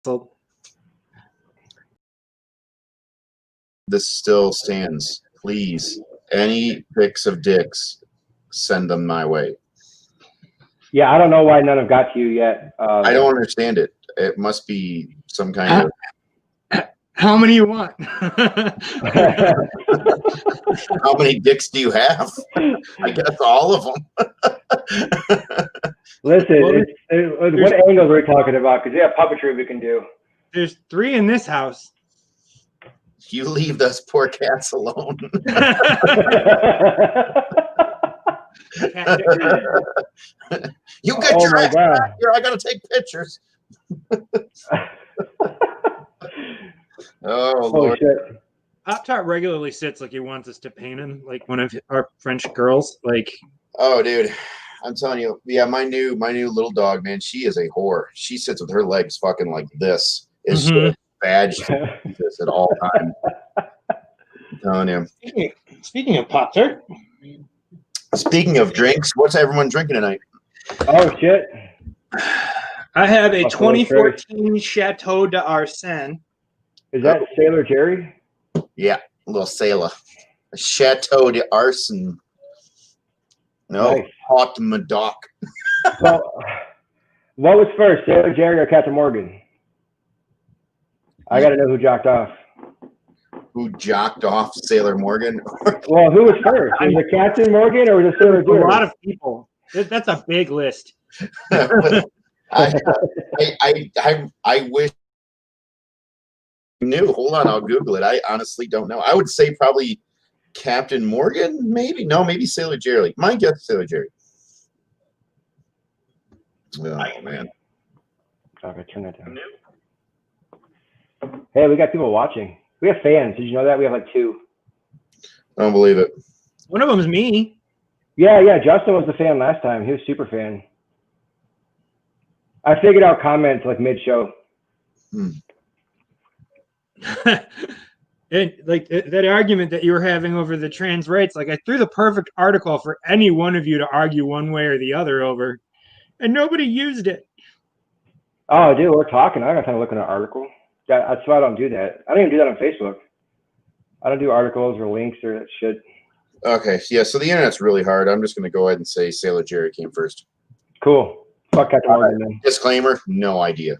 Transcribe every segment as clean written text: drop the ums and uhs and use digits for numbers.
So This still stands. Please, any pics of dicks, send them my way. Yeah, I don't know why none have got to you yet. I don't understand it. It must be some kind of. how many you want? How many dicks do you have? I guess all of them. Listen, Well, what angles are we talking about? Because yeah, puppetry we can do. There's 3 in this house. You leave those poor cats alone. You get Oh your my ass God. back here. I gotta take pictures. Oh Oh Lord. shit. Pop Tart regularly sits like he wants us to paint him, like one of our French girls. Like, Oh dude. I'm telling you, yeah, my new little dog, man, she is a whore. She sits with her legs fucking like this. Is Mhm. badged this at all times. I'm telling you. Speaking of Pop Tart, Speaking of drinks, what's everyone drinking tonight? Oh shit. I have a Buffalo 2014 Chateau d'Arsène. Is that Sailor Jerry? Yeah, a little sailor. A Chateau d'Arsen. No, Nice. Hot Madoc. Well, what was first, Sailor Jerry or Captain Morgan? I got to know who jocked off. Who jocked off Sailor Morgan? Well, who was first? Was it Captain Morgan or was it Sailor A Jerry? lot of people. That's a big list. I wish I knew. Hold on, I'll Google it. I honestly don't know. I would say probably Captain Morgan, maybe. No, maybe Sailor Jerry. My guess, Sailor Jerry. Oh man. Okay, turn that down. Hey, we got people watching. We have fans. Did you know that? We have like 2. I don't believe it. One of them is me. Yeah. Justin was the fan last time. He was super fan. I figured out comments like mid-show. And like that argument that you were having over the trans rights, like I threw the perfect article for any one of you to argue one way or the other over, and nobody used it. Oh, dude, we're talking. I don't got time to look at an article. That's why I don't do that. I don't even do that on Facebook. I don't do articles or links or that shit. Okay, yeah, so the internet's really hard. I'm just going to go ahead and say Sailor Jerry came first. Cool. Fuck Captain Morgan, then. Disclaimer, no idea.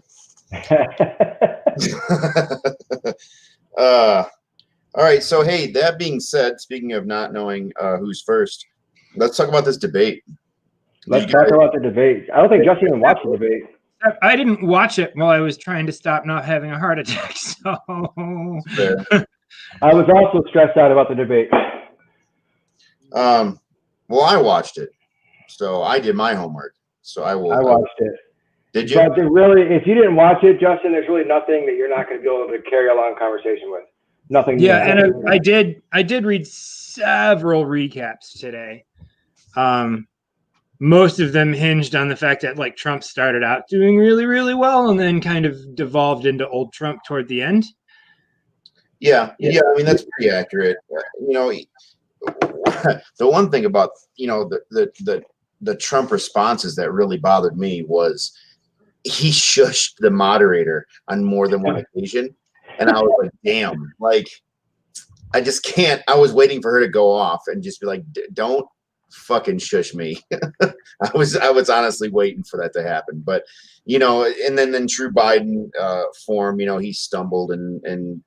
All right, so hey, that being said, speaking of not knowing who's first, let's talk about this debate. Let's talk about the debate. I don't think Justin even watched the debate. I didn't watch it while I was trying to stop not having a heart attack. So I was also stressed out about the debate. Well, I watched it, so I did my homework. So I watched it. Did you? But really, if you didn't watch it, Justin, there's really nothing that you're not going to be able to carry a long conversation with. Nothing. Yeah, and I did read several recaps today. Most of them hinged on the fact that like Trump started out doing really, really well and then kind of devolved into old Trump toward the end. Yeah. I mean, that's pretty accurate. You know, the one thing about, you know, the Trump responses that really bothered me was he shushed the moderator on more than one occasion. And I was like, damn, like, I just can't. I was waiting for her to go off and just be like, don't fucking shush me. I was honestly waiting for that to happen. But, you know, and then true Biden form, you know, he stumbled and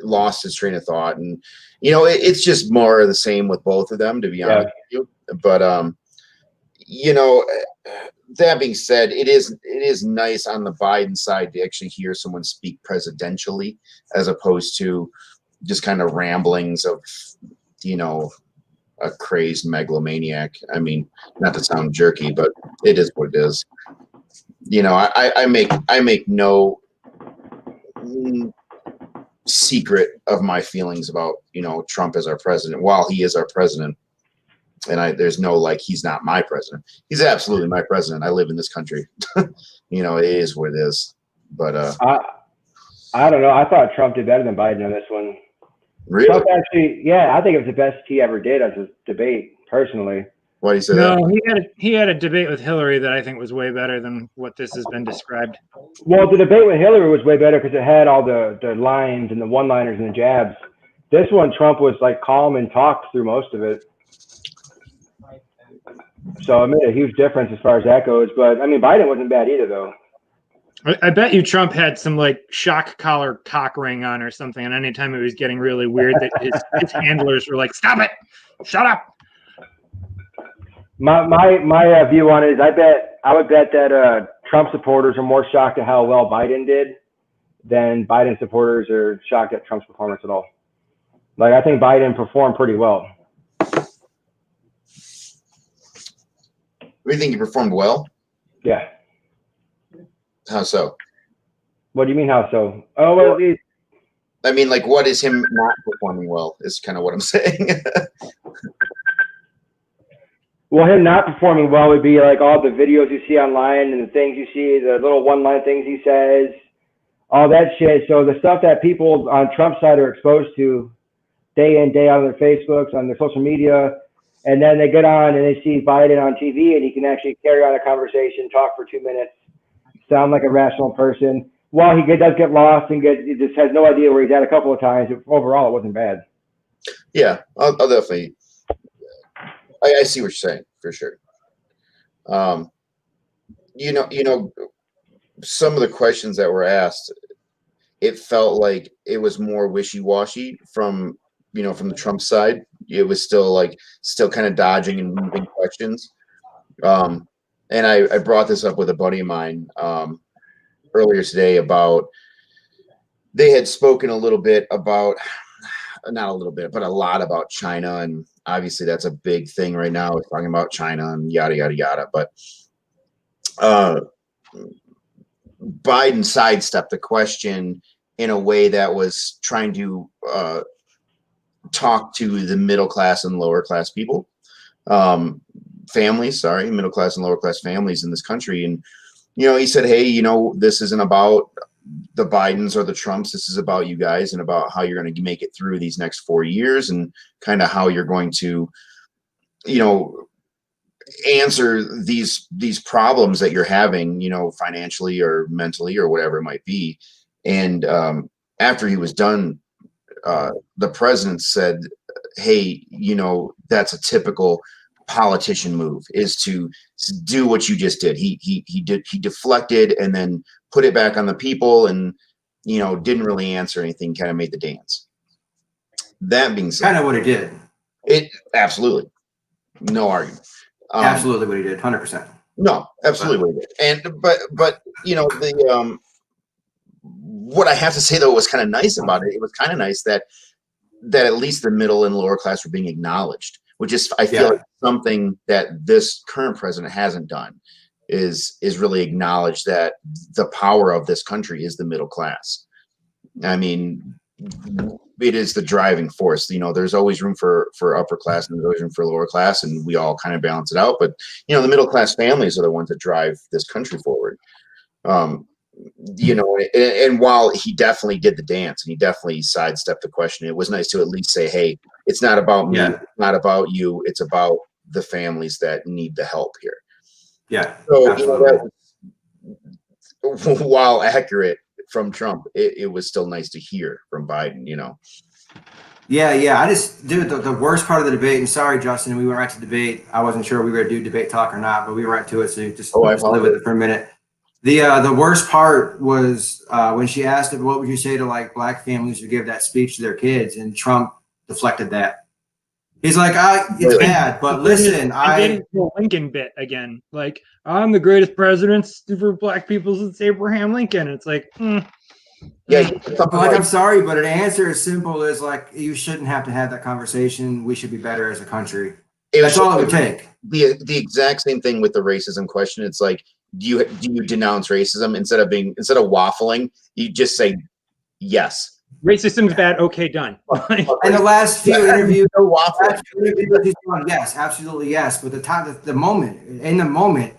lost his train of thought. And, you know, it's just more of the same with both of them, to be honest with you. But, you know, that being said, it is nice on the Biden side to actually hear someone speak presidentially as opposed to just kind of ramblings of, you know, a crazed megalomaniac. I mean, not to sound jerky, but it is what it is. You know, I make no secret of my feelings about, you know, Trump as our president while he is our president. And there's no, like, he's not my president. He's absolutely my president. I live in this country. You know, it is what it is. But I don't know. I thought Trump did better than Biden on this one. Really? Trump actually, yeah, I think it was the best he ever did as a debate, personally. Why do you say that? No, he had a debate with Hillary that I think was way better than what this has been described. Well, the debate with Hillary was way better because it had all the lines and the one-liners and the jabs. This one, Trump was like calm and talked through most of it. So it made a huge difference as far as that goes. But I mean, Biden wasn't bad either, though. I bet you Trump had some like shock collar cock ring on or something, and anytime it was getting really weird, that his handlers were like, "Stop it! Shut up!" My view on it is I would bet that Trump supporters are more shocked at how well Biden did than Biden supporters are shocked at Trump's performance at all. Like, I think Biden performed pretty well. Do you think he performed well? Yeah. How so? What do you mean, how so? Oh, well, I mean, like, what is him not performing well is kind of what I'm saying. Well, him not performing well would be like all the videos you see online and the things you see, the little one-line things he says, all that shit. So the stuff that people on Trump's side are exposed to day in, day out on their Facebooks, on their social media, and then they get on and they see Biden on TV and he can actually carry on a conversation, talk for 2 minutes, sound like a rational person. While he does get lost and he just has no idea where he's at a couple of times, overall it wasn't bad. Yeah, I'll definitely. I see what you're saying for sure. You know, some of the questions that were asked, it felt like it was more wishy-washy from the Trump side. It was still kind of dodging and moving questions. And I brought this up with a buddy of mine earlier today about they had spoken a little bit about, not a little bit, but a lot about China, and obviously that's a big thing right now. We're talking about China and yada yada yada. But Biden sidestepped the question in a way that was trying to talk to the middle class and lower class people, middle class and lower class families in this country. And he said, hey, this isn't about the Bidens or the Trumps. This is about you guys and about how you're going to make it through these next 4 years and kind of how you're going to, answer these problems that you're having, financially or mentally or whatever it might be. And after he was done, the president said, hey, that's a typical politician move, is to do what you just did. He deflected and then put it back on the people and didn't really answer anything, kind of made the dance. That being said, kind of what he did. It absolutely, no argument. Absolutely what he did, 100%. No, absolutely what he did. And but the what I have to say though was kind of nice about it. It was kind of nice that at least the middle and lower class were being acknowledged, which is, I feel like something that this current president hasn't done, is really acknowledge that the power of this country is the middle class. I mean, it is the driving force. There's always room for upper class and there's always room for lower class, and we all kind of balance it out. But the middle class families are the ones that drive this country forward. And while he definitely did the dance and he definitely sidestepped the question, it was nice to at least say, hey, it's not about me, it's not about you, it's about the families that need the help here. Yeah. So while accurate from Trump, it was still nice to hear from Biden. Yeah. I just, dude, the worst part of the debate, and sorry, Justin, we went right to debate. I wasn't sure we were going to do debate talk or not, but we went right to it. So just live with it for a minute. The worst part was when she asked him, what would you say to like black families who give that speech to their kids? And Trump deflected that. He's like, it's bad, but listen, I did the Lincoln bit again. Like, I'm the greatest president for black people since Abraham Lincoln. It's like, yeah. I'm sorry, but an answer as simple as like, you shouldn't have to have that conversation. We should be better as a country. That's all it would take. The exact same thing with the racism question. It's like, do you denounce racism instead of waffling? You just say yes. Racism's bad. Okay, done. And the last few interviews, yes, absolutely yes. But the moment,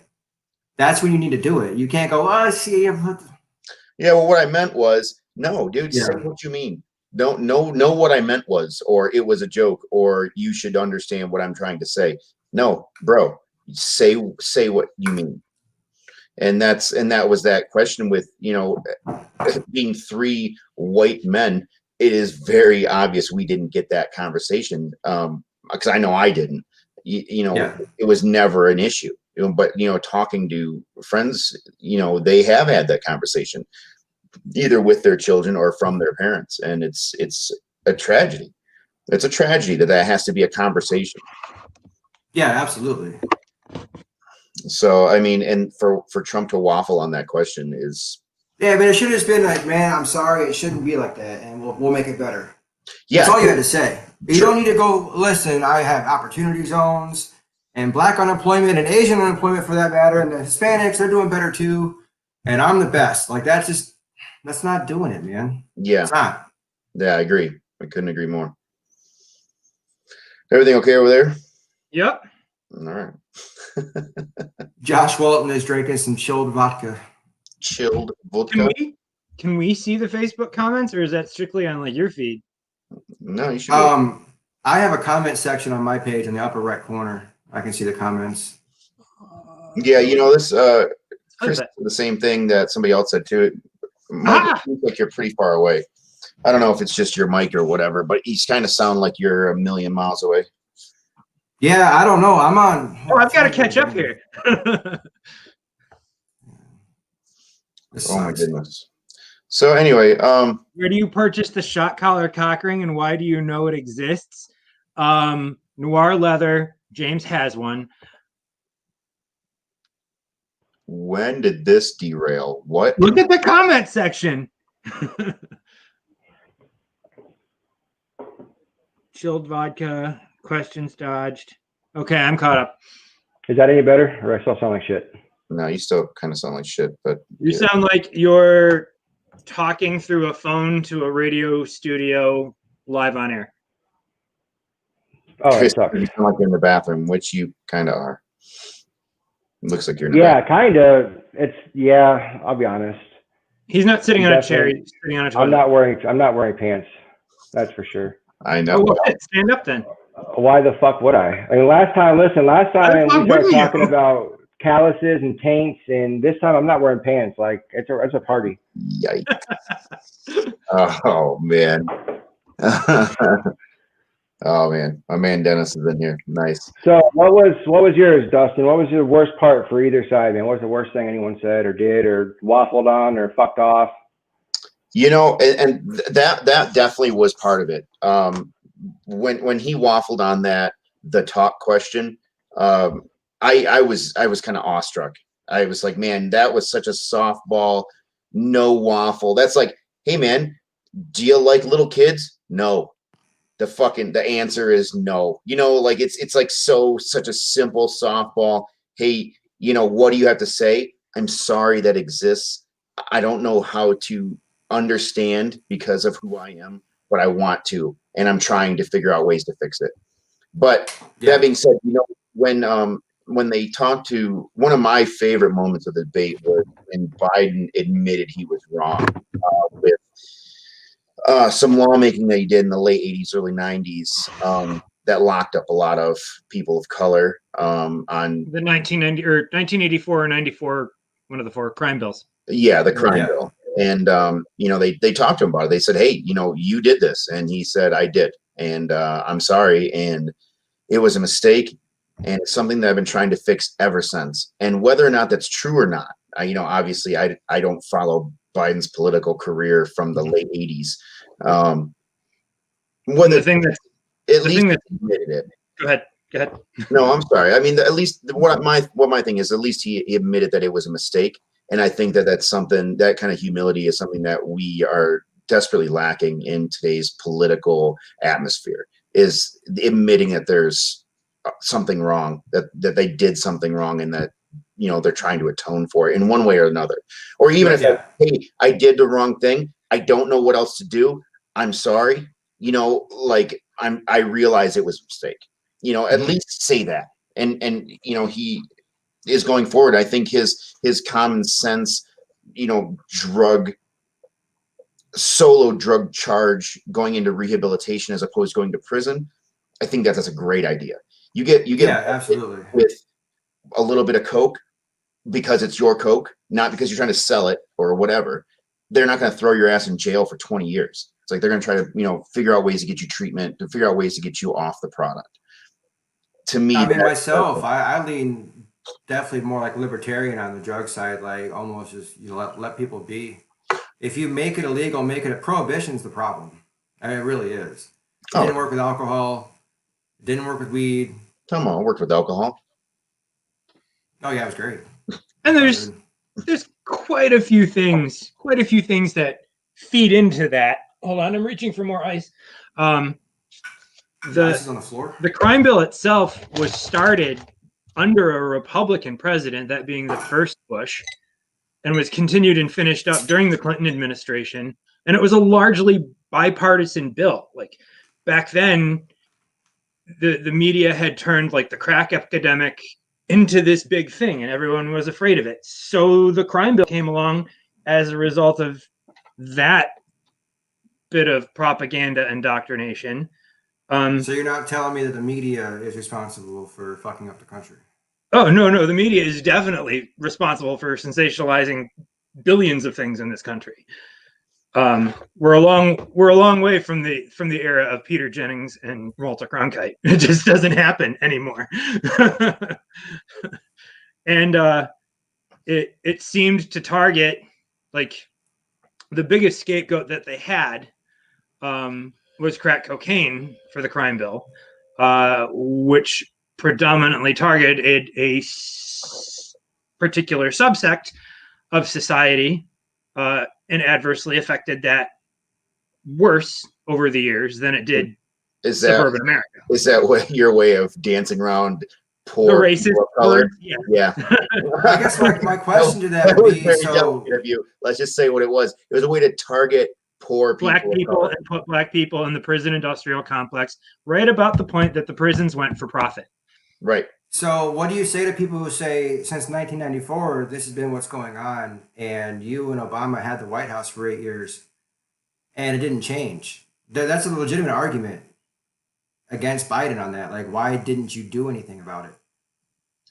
that's when you need to do it. You can't go, oh, see. Yeah, well, what I meant was, no, dude, say what you mean. Know what I meant was, or it was a joke, or you should understand what I'm trying to say. No, bro, say what you mean. And that was that question with, being three white men. It is very obvious we didn't get that conversation. Because I know I didn't. It was never an issue. But talking to friends, they have had that conversation, either with their children or from their parents, and it's a tragedy. It's a tragedy that has to be a conversation. Yeah, absolutely. So I mean, and for Trump to waffle on that question is. Yeah, but it should have just been like, man, I'm sorry, it shouldn't be like that, and we'll make it better. Yeah, that's all you had to say. You don't need to go, listen, I have opportunity zones and black unemployment and Asian unemployment for that matter, and the Hispanics, they're doing better too, and I'm the best. Like that's not doing it, man. Yeah, it's not. Yeah, I agree. I couldn't agree more. Everything okay over there? Yep. All right. Josh Walton is drinking some chilled vodka. Chilled vodka. Can we see the Facebook comments, or is that strictly on like your feed? No, you should. I have a comment section on my page in the upper right corner. I can see the comments. Yeah, this Chris said the same thing that somebody else said too. It seems like you're pretty far away. I don't know if it's just your mic or whatever, but you kind of sound like you're a million miles away. Yeah, I don't know. I'm on. Oh, I've got to catch up here. Oh my goodness. So anyway, where do you purchase the shot collar cock ring, and why do you know it exists? Noir Leather. James has one. When did this derail? What? Look at the comment section. Chilled vodka. Questions dodged. Okay, I'm caught up. Is that any better, or I still sound like shit? No, you still kind of sound like shit, but you sound like you're talking through a phone to a radio studio live on air. Oh, you sound like you're in the bathroom, which you kind of are. It looks like you're in the bathroom. Kind of. I'll be honest. He's not sitting on a chair. He's sitting on a toilet. I'm not wearing pants. That's for sure. I know. Oh, stand up then. Why the fuck would I? I mean, last time we started talking about calluses and taints, and this time I'm not wearing pants. Like it's a party. Yikes! Oh man. Oh man, my man Dennis is in here. Nice. So what was yours, Dustin? What was your worst part for either side, man? What was the worst thing anyone said or did or waffled on or fucked off? And that definitely was part of it. When he waffled on the talk question, I was kind of awestruck. I was like, man, that was such a softball, no waffle. That's like, hey man, do you like little kids? No. The answer is no. Like it's like such a simple softball. Hey, what do you have to say? I'm sorry that exists. I don't know how to understand because of who I am, but I want to, and I'm trying to figure out ways to fix it. But that being said, when they talked to, one of my favorite moments of the debate was when Biden admitted he was wrong with some lawmaking that he did in the late 80s, early 90s that locked up a lot of people of color on the 1990 or 1984 or 94, one of the four crime bills. Yeah, the crime bill. And, they talked to him about it. They said, hey, you did this. And he said, I did. And I'm sorry. And it was a mistake. And it's something that I've been trying to fix ever since. And whether or not that's true or not, obviously I don't follow Biden's political career from the late 80s. The thing that admitted it. Go ahead. No, I'm sorry. I mean, at least what my thing is, at least he admitted that it was a mistake. And I think that's something, that kind of humility is something that we are desperately lacking in today's political atmosphere, is admitting that there's something wrong, that they did something wrong, and that, they're trying to atone for it in one way or another. Or even hey, I did the wrong thing. I don't know what else to do. I'm sorry. I realize it was a mistake. At least say that. And he is going forward. I think his common sense, solo drug charge, going into rehabilitation as opposed to going to prison, I think that's a great idea. You get Yeah, absolutely. with a little bit of coke because it's your coke, not because you're trying to sell it or whatever. They're not going to throw your ass in jail for 20 years. It's like they're going to try to, figure out ways to get you treatment, to figure out ways to get you off the product. To me, I mean, myself, I lean definitely more like libertarian on the drug side, like almost just let people be. If you make it illegal, make it a prohibition's the problem. I mean, it really is. It didn't work with alcohol. It didn't work with weed. Come on, it worked with alcohol. Oh yeah, it was great. And there's quite a few things that feed into that. Hold on, I'm reaching for more ice. The ice is on the floor. The crime bill itself was started under a Republican president, that being the first Bush, and was continued and finished up during the Clinton administration. And it was a largely bipartisan bill. Like back then, the media had turned like the crack epidemic into this big thing, and everyone was afraid of it. So the crime bill came along as a result of that bit of propaganda indoctrination. So you're not telling me that the media is responsible for fucking up the country? Oh, no. The media is definitely responsible for sensationalizing billions of things in this country. We're a long way from the era of Peter Jennings and Walter Cronkite. It just doesn't happen anymore. And it seemed to target, like, the biggest scapegoat that they had was crack cocaine for the crime bill, which predominantly targeted a particular subsect of society, and adversely affected that worse over the years than it did suburban America. Is that your way of dancing around poor, the racist color? Yeah. I guess my question to that would be, so let's just say what it was. It was a way to target poor people, black people, and put black people in the prison industrial complex right about the point that the prisons went for profit. Right. So what do you say to people who say, since 1994, this has been what's going on, and you and Obama had the White House for 8 years, and it didn't change? That's a legitimate argument against Biden on that. Like, why didn't you do anything about it?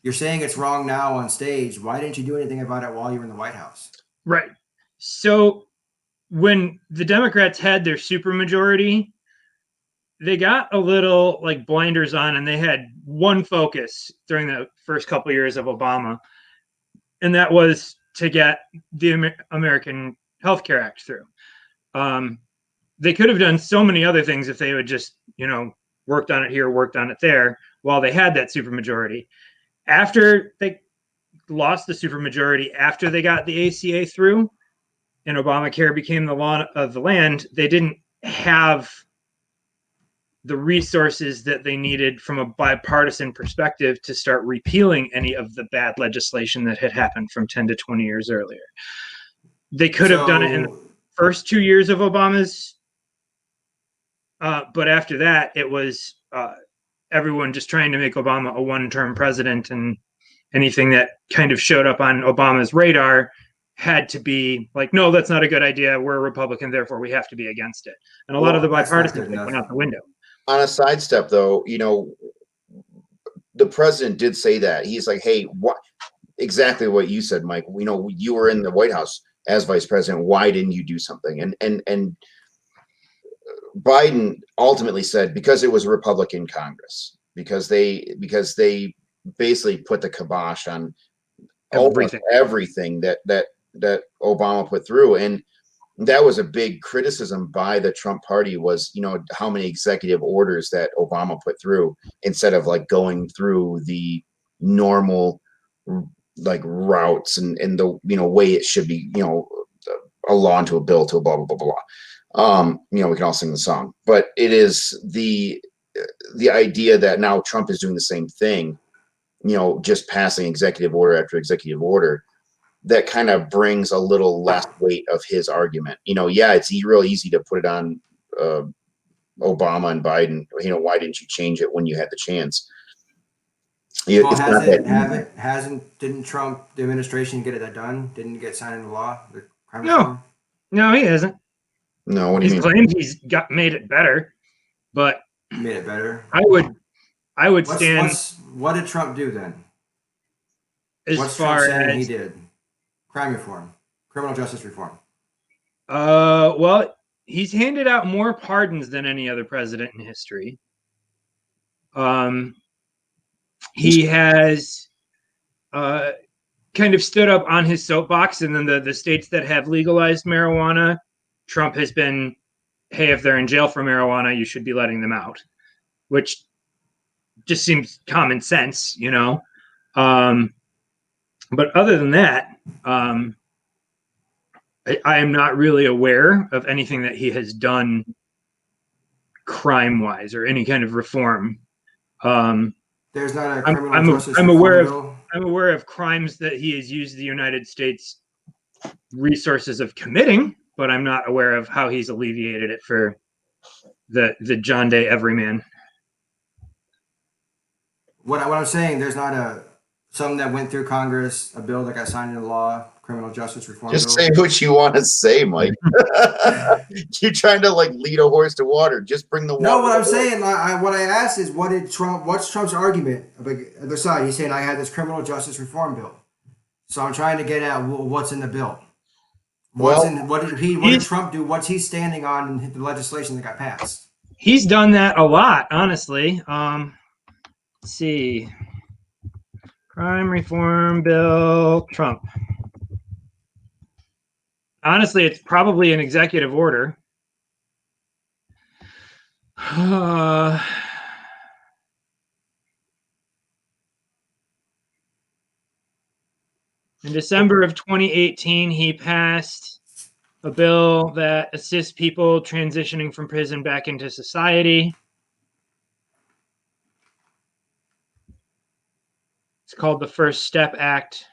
You're saying it's wrong now on stage. Why didn't you do anything about it while you were in the White House? Right. So when the Democrats had their supermajority, they got a little like blinders on, and they had one focus during the first couple of years of Obama, and that was to get the American Health Care Act through. They could have done so many other things if they would just, worked on it here, worked on it there, while they had that supermajority. After they lost the supermajority, after they got the ACA through and Obamacare became the law of the land, they didn't have the resources that they needed from a bipartisan perspective to start repealing any of the bad legislation that had happened from 10 to 20 years earlier. They could have done it in the first 2 years of Obama's, but after that, it was everyone just trying to make Obama a one-term president, and anything that kind of showed up on Obama's radar had to be like, no, that's not a good idea. We're a Republican, therefore we have to be against it. And a lot of the bipartisan things went out the window. On a sidestep, though, the president did say that. He's like, hey, what? Exactly what you said, Mike. You were in the White House as vice president. Why didn't you do something? And Biden ultimately said because it was a Republican Congress, because they basically put the kibosh on everything that Obama put through. And that was a big criticism by the Trump party was, how many executive orders that Obama put through instead of like going through the normal like routes and the, way it should be, a law into a bill to a blah, blah, blah, blah. We can all sing the song, but it is the idea that now Trump is doing the same thing, just passing executive order after executive order, that kind of brings a little less weight of his argument. It's real easy to put it on Obama and Biden. Why didn't you change it when you had the chance? Well, didn't Trump, the administration, get it done? Didn't get signed into law? No, he hasn't. No, what do you mean? He's claimed he's made it better, but made it better. I would I would stand What did Trump do then? as What's far Trump saying as he did? Crime reform, criminal justice reform. well, he's handed out more pardons than any other president in history. He has kind of stood up on his soapbox, and then the states that have legalized marijuana, Trump has been, hey, if they're in jail for marijuana, you should be letting them out, which just seems common sense, you know. But other than that, I am not really aware of anything that he has done crime-wise or any kind of reform. There's not a criminal justice I'm reform aware bill? of I'm aware of crimes that he has used the United States resources of committing, but I'm not aware of how he's alleviated it for the John Day everyman. What I'm saying, there's not something that went through Congress, a bill that got signed into law, criminal justice reform Just bill. say what you want to say, Mike. You're trying to like lead a horse to water. Just bring the water. No, what I'm saying, what I asked is, what's Trump's argument? The other side, he's saying I had this criminal justice reform bill. So I'm trying to get at what's in the bill. What did Trump do? What's he standing on in the legislation that got passed? He's done that a lot, honestly. Let's see. Crime reform bill, Trump. Honestly, it's probably an executive order. In December of 2018, he passed a bill that assists people transitioning from prison back into society. It's called the First Step Act,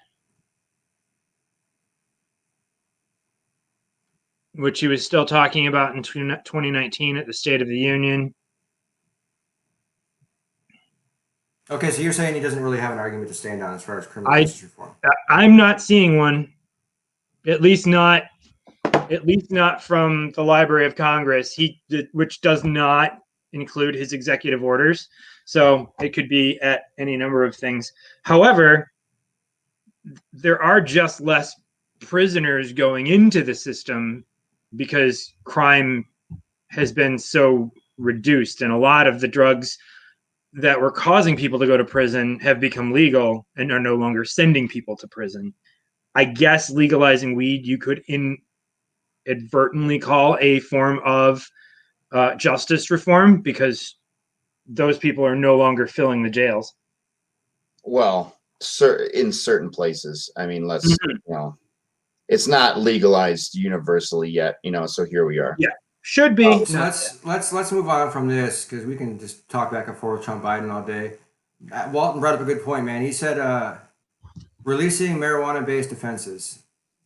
which he was still talking about in 2019 at the State of the Union. Okay, so you're saying he doesn't really have an argument to stand on as far as criminal justice reform? I'm not seeing one, at least not from the Library of Congress. Which does not include his executive orders, so it could be at any number of things. However, there are just less prisoners going into the system because crime has been so reduced, and a lot of the drugs that were causing people to go to prison have become legal and are no longer sending people to prison. I guess legalizing weed you could inadvertently call a form of justice reform, because those people are no longer filling the jails. Well, in certain places. I mean, it's not legalized universally yet, so here we are. Yeah, should be. So let's move on from this, because we can just talk back and forth with Trump Biden all day. Walton brought up a good point, man. He said releasing marijuana-based offenses.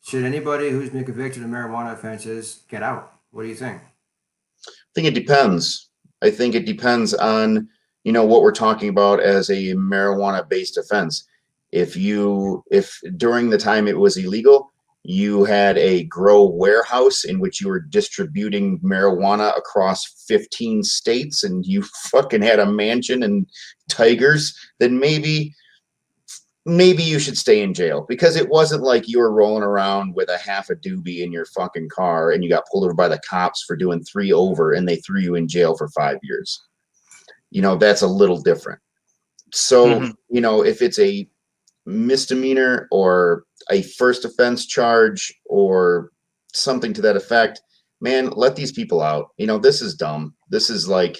Should anybody who's been convicted of marijuana offenses get out? What do you think? I think it depends. I think it depends on, what we're talking about as a marijuana-based offense. If during the time it was illegal, you had a grow warehouse in which you were distributing marijuana across 15 states and you fucking had a mansion and tigers, then maybe you should stay in jail, because it wasn't like you were rolling around with a half a doobie in your fucking car and you got pulled over by the cops for doing 3 over and they threw you in jail for 5 years. That's a little different. So, if it's a misdemeanor or a first offense charge or something to that effect, man, let these people out. This is dumb. This is like,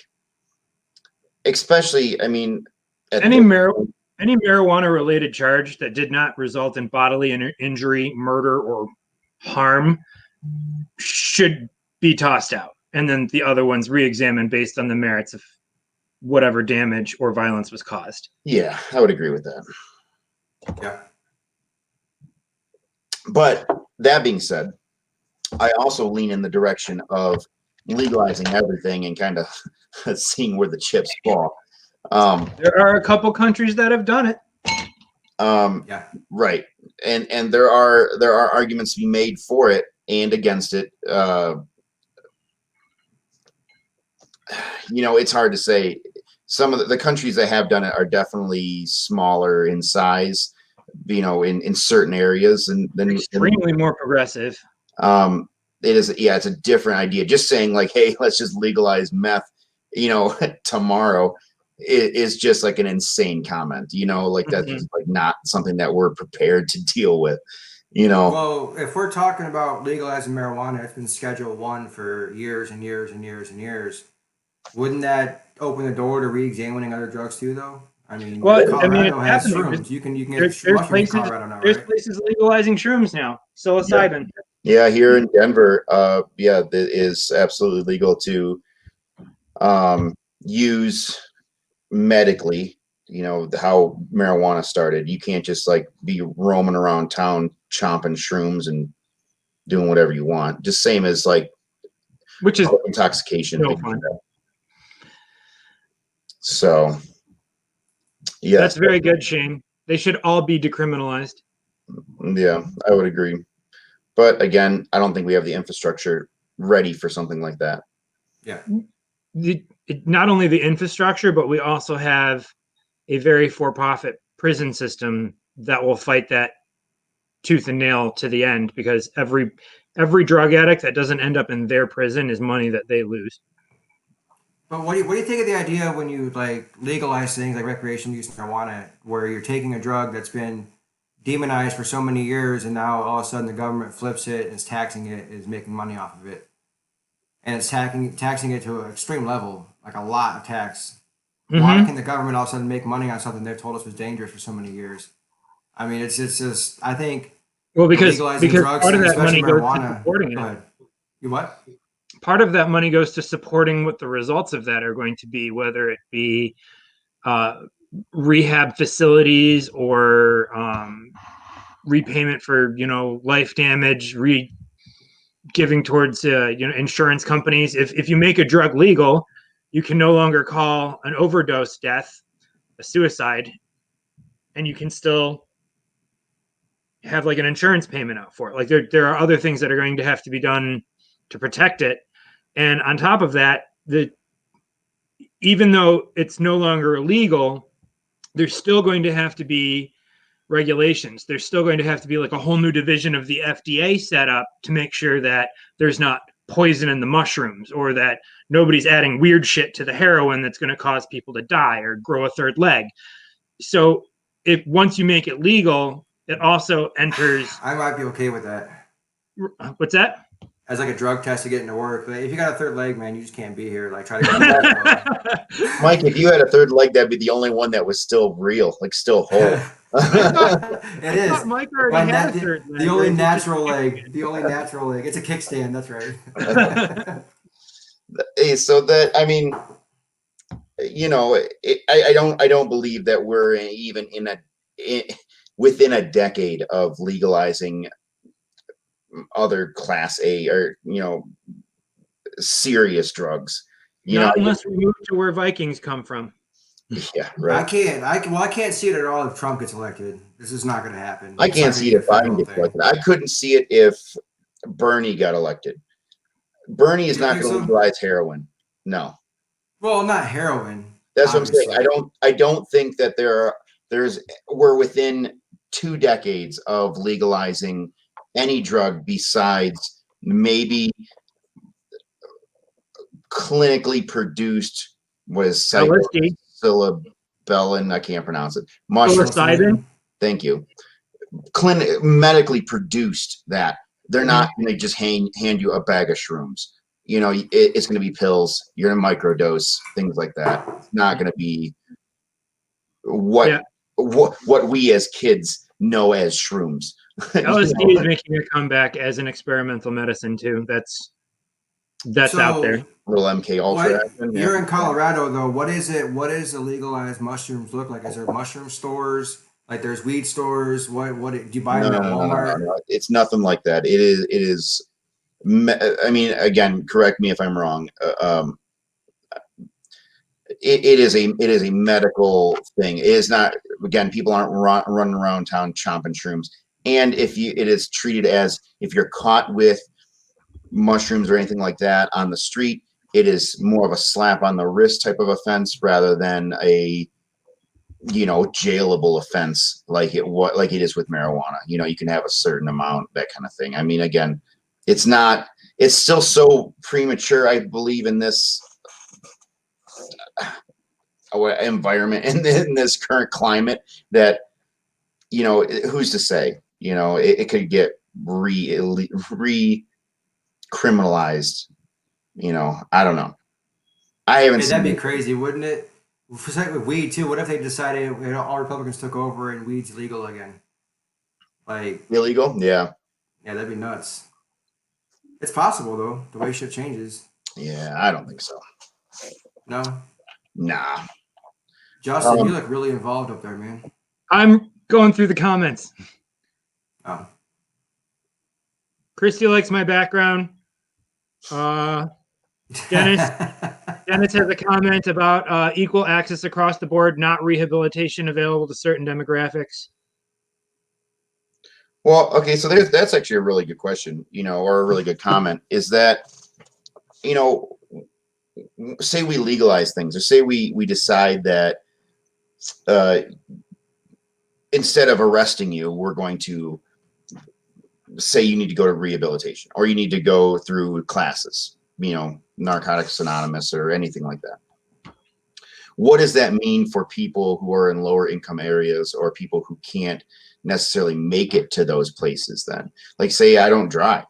especially, I mean, any marijuana related charge that did not result in bodily injury, murder, or harm should be tossed out, and then the other ones re-examined based on the merits of whatever damage or violence was caused. Yeah, I would agree with that. Yeah. But that being said, I also lean in the direction of legalizing everything and kind of seeing where the chips fall. There are a couple countries that have done it. Yeah. Right. And there are arguments to be made for it and against it. It's hard to say. some of the countries that have done it are definitely smaller in size, in certain areas, and then extremely more progressive. It is, yeah, it's a different idea. Just saying like, hey, let's just legalize meth, tomorrow is just like an insane comment, like that's just like not something that we're prepared to deal with, Well, if we're talking about legalizing marijuana, it's been Schedule 1 for years and years and years and years. Wouldn't that open the door to re-examining other drugs too, though? I mean, Colorado has shrooms. You can get mushrooms in Colorado now, there's right? places legalizing shrooms now. Psilocybin. Yeah, here in Denver, it is absolutely legal to use medically. How marijuana started. You can't just like be roaming around town chomping shrooms and doing whatever you want. Just same as like, which is intoxication. no fun. So, yeah, that's very good, Shane. They should all be decriminalized. Yeah, I would agree. But again, I don't think we have the infrastructure ready for something like that. Yeah. Not only the infrastructure, but we also have a very for-profit prison system that will fight that tooth and nail to the end, because every drug addict that doesn't end up in their prison is money that they lose. But what do you think of the idea when you like legalize things like recreational use of marijuana, where you're taking a drug that's been demonized for so many years, and now all of a sudden the government flips it and is taxing it, is making money off of it, and it's taxing it to an extreme level, like a lot of tax. Why can the government all of a sudden make money on something they've told us was dangerous for so many years? I mean, it's just I think because drugs, part of that money goes to marijuana. supporting Go it. ahead. You what? Part of that money goes to supporting what the results of that are going to be, whether it be rehab facilities or repayment for life damage, giving towards insurance companies. If you make a drug legal, you can no longer call an overdose death a suicide, and you can still have like an insurance payment out for it. Like there are other things that are going to have to be done to protect it. And on top of that, even though it's no longer illegal, there's still going to have to be regulations. There's still going to have to be like a whole new division of the FDA set up to make sure that there's not poison in the mushrooms, or that nobody's adding weird shit to the heroin that's going to cause people to die or grow a third leg. So once you make it legal, it also enters. I might be okay with that. What's that? As like a drug test to get into work. But if you got a third leg, man, you just can't be here. Like try to get Mike, if you had a third leg, that'd be the only one that was still real, like still whole. It is. Mike already had a third leg. The only natural leg. The only natural leg. It's a kickstand. That's right. Hey, so that, I mean, I don't believe that we're even within a decade of legalizing other class A or serious drugs. Not unless we move to where Vikings come from. Yeah, right. I can't see it at all if Trump gets elected. This is not going to happen. I can't see it if Biden gets elected. I couldn't see it if Bernie got elected. Bernie is not going to legalize heroin. No. Well, not heroin. That's obviously what I'm saying. I don't think that we're within 2 decades of legalizing any drug besides maybe clinically produced psilocybin. I can't pronounce it. Psilocybin. Thank you. Medically produced that. They're not going to just hand you a bag of shrooms. It's going to be pills. You're going to microdose, things like that. It's not going to be what we as kids know as shrooms. LSD is making a comeback as an experimental medicine too. That's out there. Little MK Ultra. You're in Colorado though. What is it? What does the legalized mushrooms look like? Is there mushroom stores? Like there's weed stores? What do you buy them at Walmart? No. It's nothing like that. It is. I mean, again, correct me if I'm wrong. It is a medical thing. It is not. Again, people aren't running around town chomping shrooms. And it is treated as, if you're caught with mushrooms or anything like that on the street, it is more of a slap on the wrist type of offense rather than a, you know, jailable offense like it is with marijuana. You know, you can have a certain amount, that kind of thing. I mean, again, it's still so premature, I believe, in this environment, in this current climate, that, you know, who's to say, you know, it could get re-criminalized. You know, I don't know. I haven't Hey, seen that'd be it. crazy, wouldn't it? It's like with weed too. What if they decided, you know, all Republicans took over and weed's legal again? Like, Illegal? Yeah. yeah, that'd be nuts. It's possible though, the way shit changes. Yeah, I don't think so. No, Nah. Justin, you look really involved up there, man. I'm going through the comments. Oh, Christy likes my background. Dennis has a comment about equal access across the board, not rehabilitation available to certain demographics. Well, okay, so that's actually a really good question, you know, or a really good comment, is that, you know, say we legalize things, or say we decide that instead of arresting you, we're going to say you need to go to rehabilitation, or you need to go through classes, you know, Narcotics Anonymous or anything like that. What does that mean for people who are in lower income areas, or people who can't necessarily make it to those places then? Like, say I don't drive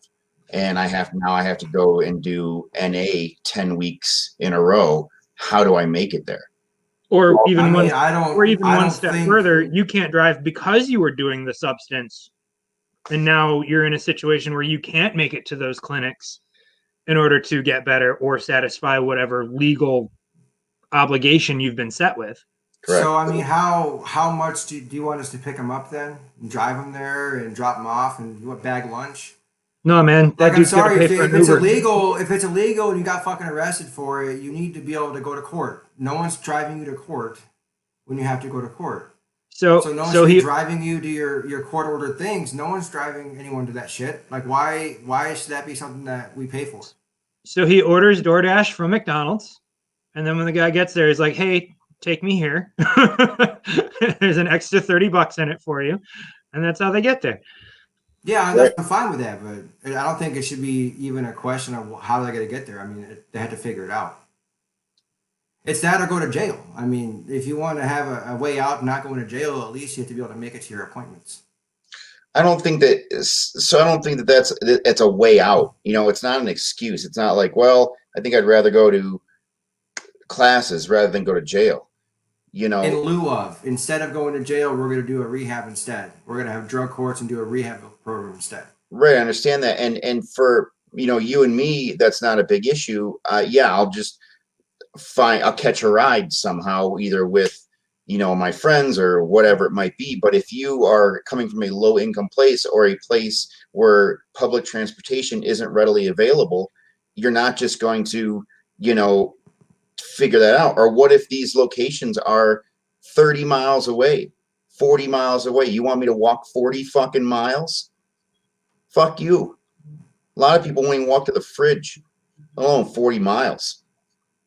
and I have to go and do NA 10 weeks in a row. How do I make it there? Or even I don't one step think- further, you can't drive because you were doing the substance. And now you're in a situation where you can't make it to those clinics in order to get better or satisfy whatever legal obligation you've been set with. Correct. So I mean, how much do you want us to pick them up then, and drive them there, and drop them off, and you want bag lunch? No, man, that Like, I'm dude's gonna sorry, pay if for an it's Uber. illegal, and you got fucking arrested for it, you need to be able to go to court. No one's driving you to court when you have to go to court. So So no one's so he driving you to your court ordered things. No one's driving anyone to that shit. Like, why should that be something that we pay for? so he orders DoorDash from McDonald's, and then when the guy gets there, he's like, "Hey, take me here. There's an extra $30 in it for you," and that's how they get there. Yeah, Right. I'm fine with that, but I don't think it should be even a question of how they're going to get there. I mean, they had to figure it out. It's that or go to jail. I mean, if you want to have a way out and not going to jail, at least you have to be able to make it to your appointments. I don't think that it's a way out. You know, it's not an excuse. It's not like, well, I think I'd rather go to classes rather than go to jail. You know, In lieu of, instead of going to jail, we're going to do a rehab instead. We're going to have drug courts and do a rehab program instead. right? I understand that, and for, you know, you and me, that's not a big issue. Yeah, I'll catch a ride somehow, either with, you know, my friends or whatever it might be. But if you are coming from a low income place, or a place where public transportation isn't readily available, you're not just going to, you know, figure that out. Or what if these locations are 30 miles away, 40 miles away? You want me to walk 40 fucking miles? Fuck you. A lot of people won't even walk to the fridge, let alone 40 miles.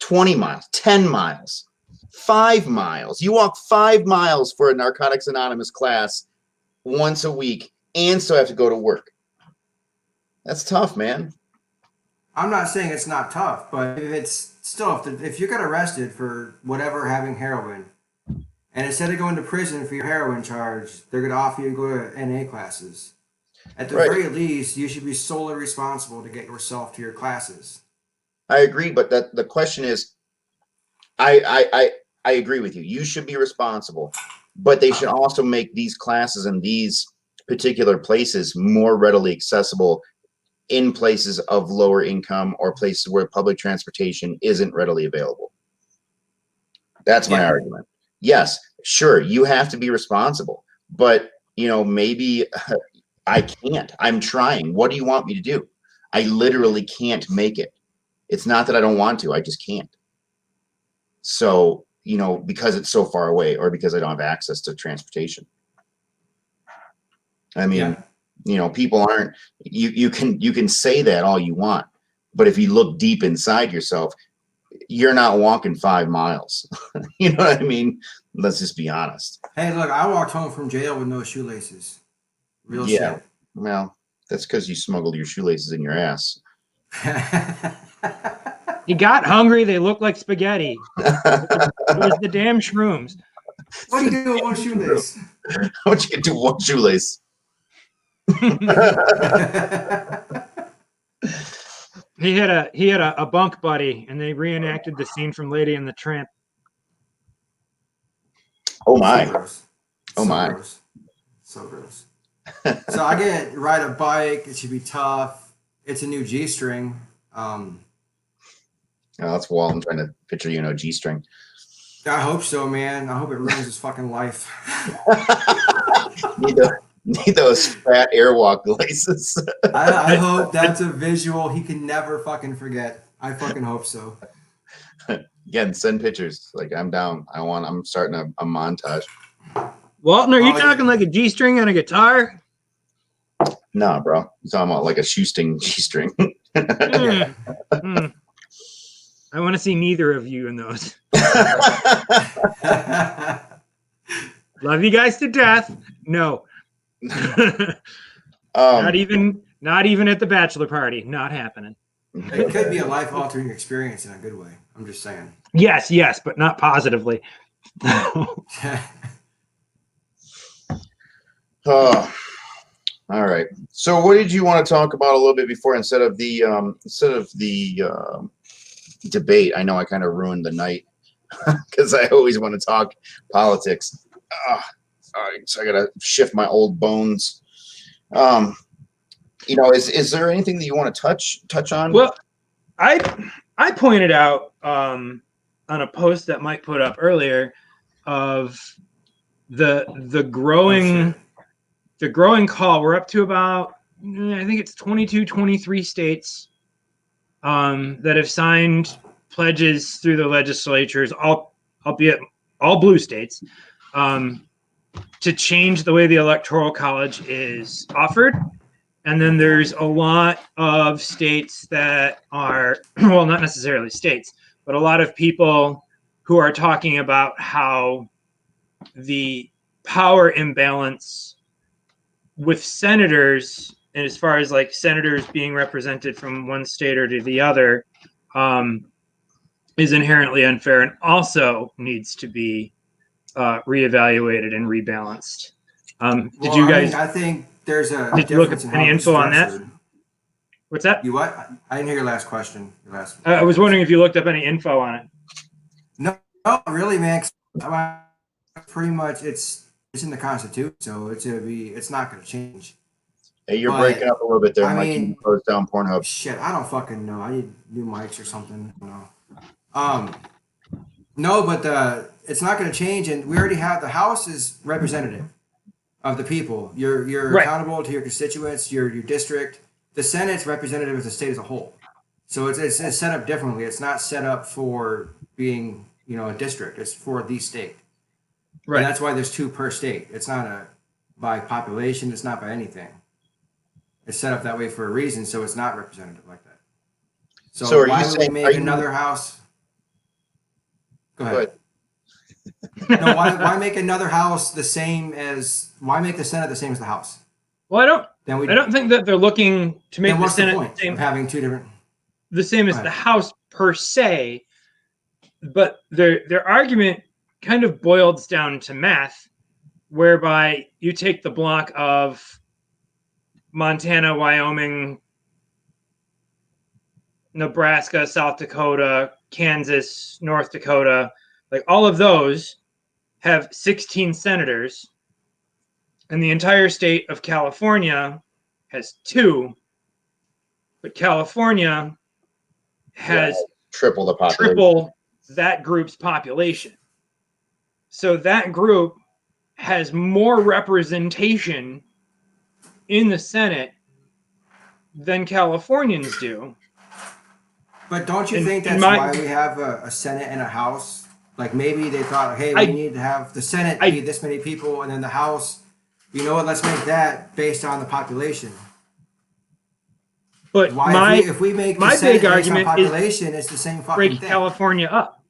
20 miles, 10 miles, 5 miles. You walk 5 miles for a Narcotics Anonymous class once a week and still have to go to work. That's tough, man. I'm not saying it's not tough, but if it's still, if you get arrested for whatever, having heroin, and instead of going to prison for your heroin charge, they're going to offer you to go to NA classes. At the Right. very least, you should be solely responsible to get yourself to your classes. I agree, but the question is, I agree with you. You should be responsible, but they should also make these classes in these particular places more readily accessible in places of lower income, or places where public transportation isn't readily available. That's my argument. Yes, sure, you have to be responsible, but, you know, maybe I can't. I'm trying. What do you want me to do? I literally can't make it. It's not that I don't want to, I just can't. So, you know, because it's so far away, or because I don't have access to transportation. I mean, Yeah. you know, people aren't, you can say that all you want, but if you look deep inside yourself, you're not walking 5 miles. You know what I mean? Let's just be honest. Hey, look, I walked home from jail with no shoelaces. Real Yeah. Well, that's because you smuggled your shoelaces in your ass. shit. You got hungry. They looked like spaghetti. It was the damn shrooms. What do you do with one shoelace? What you get to one shoelace? He had a bunk buddy, and they reenacted the scene from Lady and the Tramp. Oh my! So gross. Oh my! Gross. So gross. So I get ride a bike. It should be tough. It's a new G-string. Oh, that's Walton trying to picture you in a G-string. I hope so, man. I hope it ruins his fucking life. Need those fat airwalk laces. I hope that's a visual he can never fucking forget. I fucking hope so. Again, send pictures. Like, I'm down. I'm starting a montage. Walton, are you Oh, talking like a G-string on a guitar? Nah, bro. I'm talking about like a shoestring G-string. I want to see neither of you in those. Love you guys to death. No. Not even at the bachelor party. Not happening. It could be a life-altering experience in a good way. I'm just saying. Yes, but not positively. Oh, all right. So, what did you want to talk about a little bit before instead of the debate? I know I kind of ruined the night because I always want to talk politics. All right, so I gotta shift my old bones. Is there anything that you want to touch on? Well, I pointed out on a post that Mike put up earlier of the growing call. We're up to about, I think it's 22, 23 states that have signed pledges through the legislatures, albeit all blue states, to change the way the Electoral College is offered. And then there's a lot of states that are, well, not necessarily states, but a lot of people who are talking about how the power imbalance with senators, and as far as like senators being represented from one state or to the other, is inherently unfair and also needs to be reevaluated and rebalanced. Did you guys? I think there's a. Did you look at any info on that? What's that? You what? I didn't hear your last question. I was wondering if you looked up any info on it. No, really, man. Pretty much, it's in the Constitution, so it's not going to change. Hey, you're breaking up a little bit there, Mike. Mean, you close down Pornhub. Shit, I don't fucking know. I need new mics or something. No, but it's not going to change, and we already have the House is representative of the people. You're right. Accountable to your constituents, your district. The Senate's representative of the state as a whole. So it's set up differently. It's not set up for being a district. It's for the state. Right. And that's why there's 2 per state. It's not by population. It's not by anything. It's set up that way for a reason, so it's not representative like that. So why would we make another house? Go ahead. No, why make another house the same as? Why make the Senate the same as the House? Well, I don't think that they're looking to make the Senate the same, having 2 different. The same as the House per se, but their argument kind of boils down to math, whereby you take the block of Montana, Wyoming, Nebraska, South Dakota, Kansas, North Dakota, like all of those have 16 senators, and the entire state of California has 2, but California has triple the population. Triple that group's population. So that group has more representation in the Senate than Californians do. But don't you think that's why we have a Senate and a House? Like maybe they thought, hey, we need to have the Senate be this many people, and then the House, let's make that based on the population. But Why, if we make the my Senate big based on argument is population, it's the same fucking break thing. California up.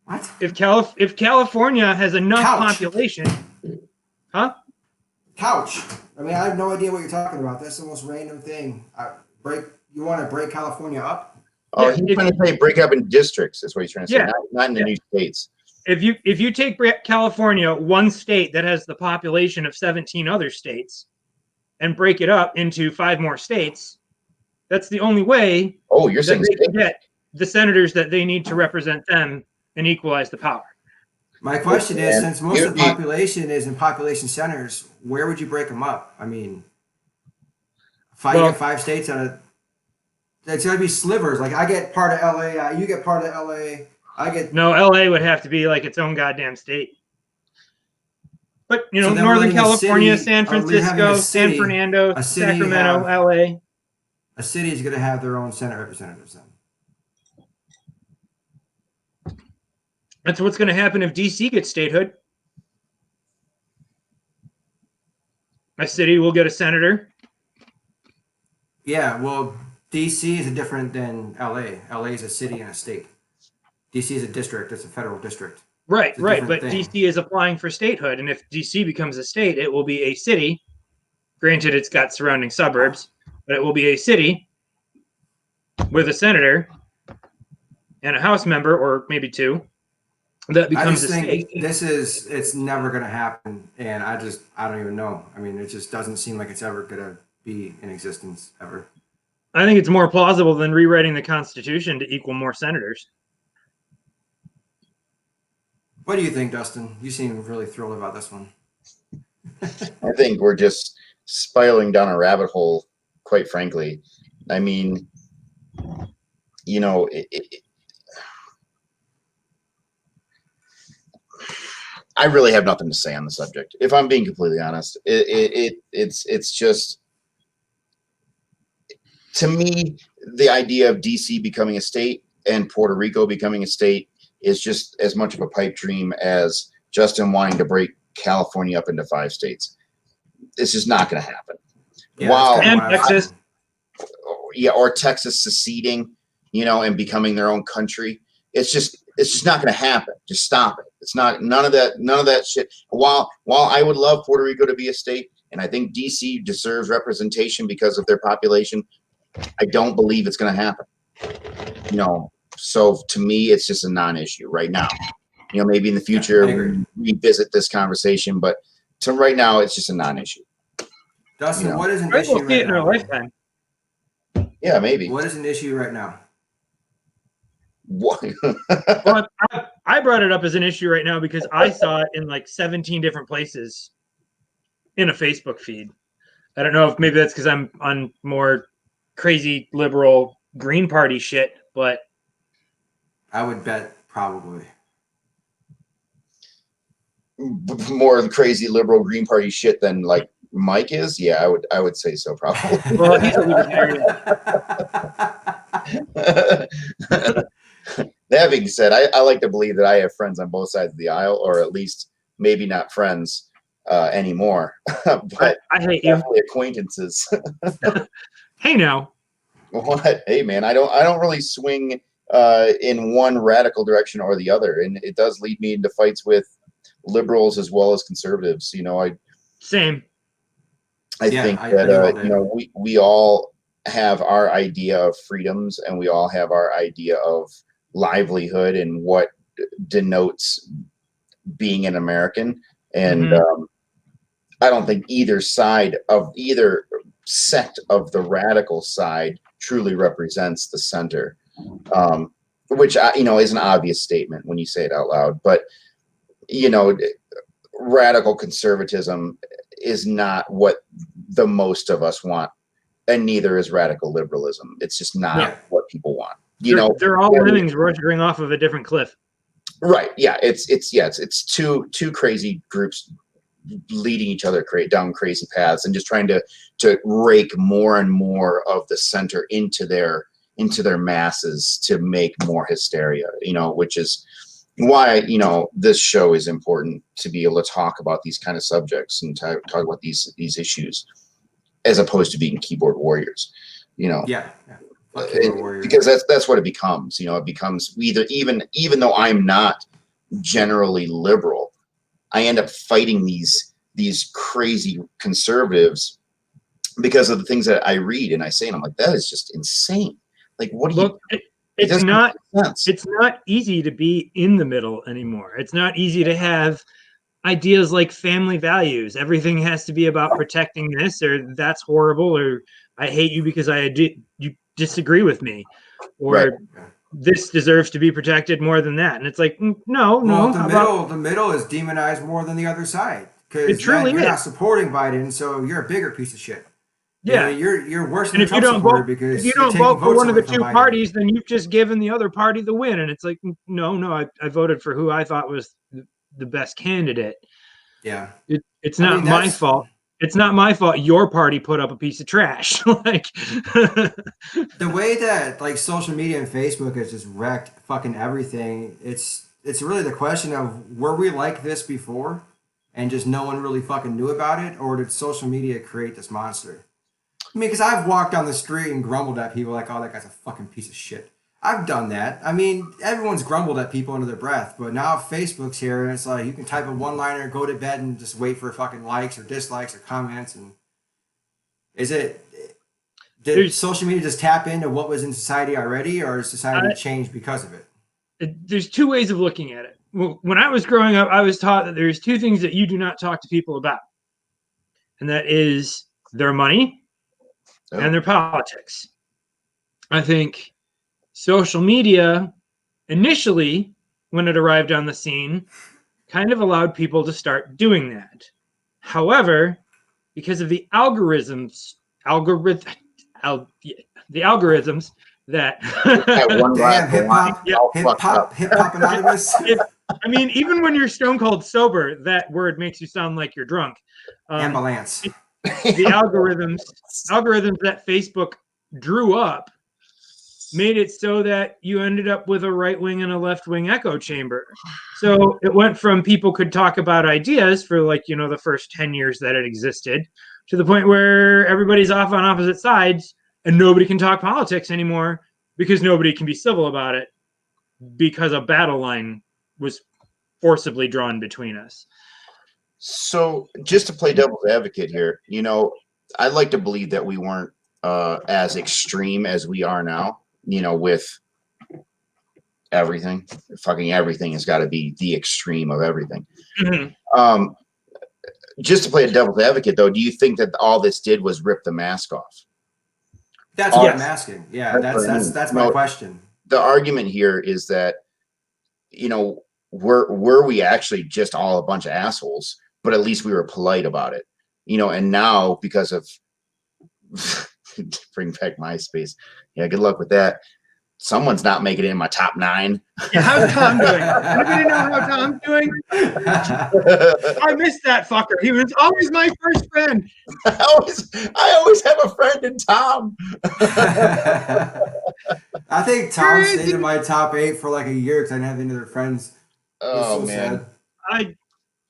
What? If California has enough population, huh? Couch. I mean, I have no idea what you're talking about. That's the most random thing. You want to break California up? Oh, Yeah, he's trying to say break up in districts. Is what he's trying to say. Yeah, Not in the new states. If you take California, one state that has the population of 17 other states, and break it up into 5 more states, that's the only way. Oh, you're saying they can get the senators that they need to represent them and equalize the power. My question is, since most of the population is in population centers, where would you break them up? I mean, if I get 5 states out of, it's got to be slivers. Like I get part of LA, you get part of LA. No, LA would have to be like its own goddamn state. But you know, So Northern California, San Francisco, San Fernando, Sacramento, LA. A city is going to have their own Senate representatives then. That's what's going to happen if DC gets statehood. A city will get a senator. Yeah, well, DC is different than LA. LA is a city and a state. DC is a district. It's a federal district. Right. But thing. DC is applying for statehood. And if DC becomes a state, it will be a city. Granted, it's got surrounding suburbs, but it will be a city with a senator and a House member, or maybe 2, that becomes a state. It's never going to happen. And I don't even know. I mean, it just doesn't seem like it's ever going to be in existence ever. I think it's more plausible than rewriting the Constitution to equal more senators. What do you think, Dustin? You seem really thrilled about this one. I think we're just spiraling down a rabbit hole, quite frankly. I mean, you know, I really have nothing to say on the subject. If I'm being completely honest, it's just, to me, the idea of DC becoming a state and Puerto Rico becoming a state is just as much of a pipe dream as Justin wanting to break California up into 5 states. It's just not going to happen. Yeah, and Texas. Or Texas seceding, you know, and becoming their own country. It's just not going to happen. Just stop it. It's not, none of that shit. While I would love Puerto Rico to be a state, and I think DC deserves representation because of their population, I don't believe it's going to happen. You know, so to me, it's just a non-issue right now. You know, maybe in the future we revisit this conversation, but to right now, it's just a non-issue. Dustin, you know? what is an We'll issue see right it in our now? lifetime. Yeah, maybe. What is an issue right now? What? Well, I brought it up as an issue right now because I saw it in like 17 different places in a Facebook feed. I don't know if maybe that's because I'm on more crazy liberal Green Party shit, but I would bet probably. More crazy liberal Green Party shit than like Mike is? Yeah, I would say so, probably. well, he's a libertarian. That being said, I like to believe that I have friends on both sides of the aisle, or at least maybe not friends anymore, but I hate you. Acquaintances. Hey, now. What? Hey, man, I don't really swing in one radical direction or the other, and it does lead me into fights with liberals as well as conservatives. You know, Same. I think that you know, we all have our idea of freedoms, and we all have our idea of livelihood and what denotes being an American. And I don't think either side of either sect of the radical side truly represents the center, which you know, is an obvious statement when you say it out loud. But you know, radical conservatism is not what the most of us want, and neither is radical liberalism. It's just not what people want. You know, they're all lemmings rostering off of a different cliff. Right. Yeah. It's two crazy groups leading each other down crazy paths and just trying to rake more and more of the center into their masses to make more hysteria, you know, which is why, you know, this show is important, to be able to talk about these kind of subjects and talk about these issues. as opposed to being keyboard warriors, you know. Yeah. Fuck keyboard warriors. Because that's what it becomes. You know, it becomes either even though I'm not generally liberal, I end up fighting these crazy conservatives because of the things that I read and I say, and I'm like, that is just insane. Like, what do you? It's not easy to be in the middle anymore. It's not easy to have ideas like family values. Everything has to be about protecting this, or that's horrible, or I hate you because you disagree with me, or Right. this deserves to be protected more than that. And it's like, no. Well, the middle is demonized more than the other side, because It truly you're is. not supporting Biden, so you're a bigger piece of shit. Yeah. You're worse than And a if you Trump don't supporter vote, because if you you're don't taking vote for votes one of the away from two Biden. parties, then you've just given the other party the win. And it's like, no, I voted for who I thought was the best candidate. Yeah. It's not my fault. It's not my fault your party put up a piece of trash. Like The way that like social media and Facebook has just wrecked fucking everything, it's really the question of, were we like this before and just no one really fucking knew about it, or did social media create this monster? I mean, because I've walked down the street and grumbled at people like, oh, that guy's a fucking piece of shit. I've done that. I mean, everyone's grumbled at people under their breath, but now Facebook's here and it's like you can type a one-liner, go to bed, and just wait for fucking likes or dislikes or comments. And did social media just tap into what was in society already, or has society changed because of it? There's two ways of looking at it. When I was growing up, I was taught that there's two things that you do not talk to people about, and that is their money and their politics. I think social media, initially, when it arrived on the scene, kind of allowed people to start doing that. However, because of the algorithms that hip hop anonymous. I mean, even when you're stone cold sober, that word makes you sound like you're drunk. Ambulance. The algorithms that Facebook drew up made it so that you ended up with a right wing and a left wing echo chamber. So it went from people could talk about ideas for the first 10 years that it existed, to the point where everybody's off on opposite sides and nobody can talk politics anymore because nobody can be civil about it because a battle line was forcibly drawn between us. So just to play devil's advocate here, I'd like to believe that we weren't as extreme as we are now, with everything. Fucking everything has got to be the extreme of everything. Mm-hmm. Just to play a devil's advocate, though, do you think that all this did was rip the mask off? That's what I'm asking. Yeah, that's my question. The argument here is that, were we actually just all a bunch of assholes, but at least we were polite about it, and now because of bring back MySpace. Yeah, good luck with that. Someone's not making it in my top 9. Yeah, how's Tom doing? Anybody know how Tom's doing? I missed that fucker. He was always my first friend. I always have a friend in Tom. I think Tom stayed in my top 8 for like a year because I didn't have any other friends. Oh, man. Sad.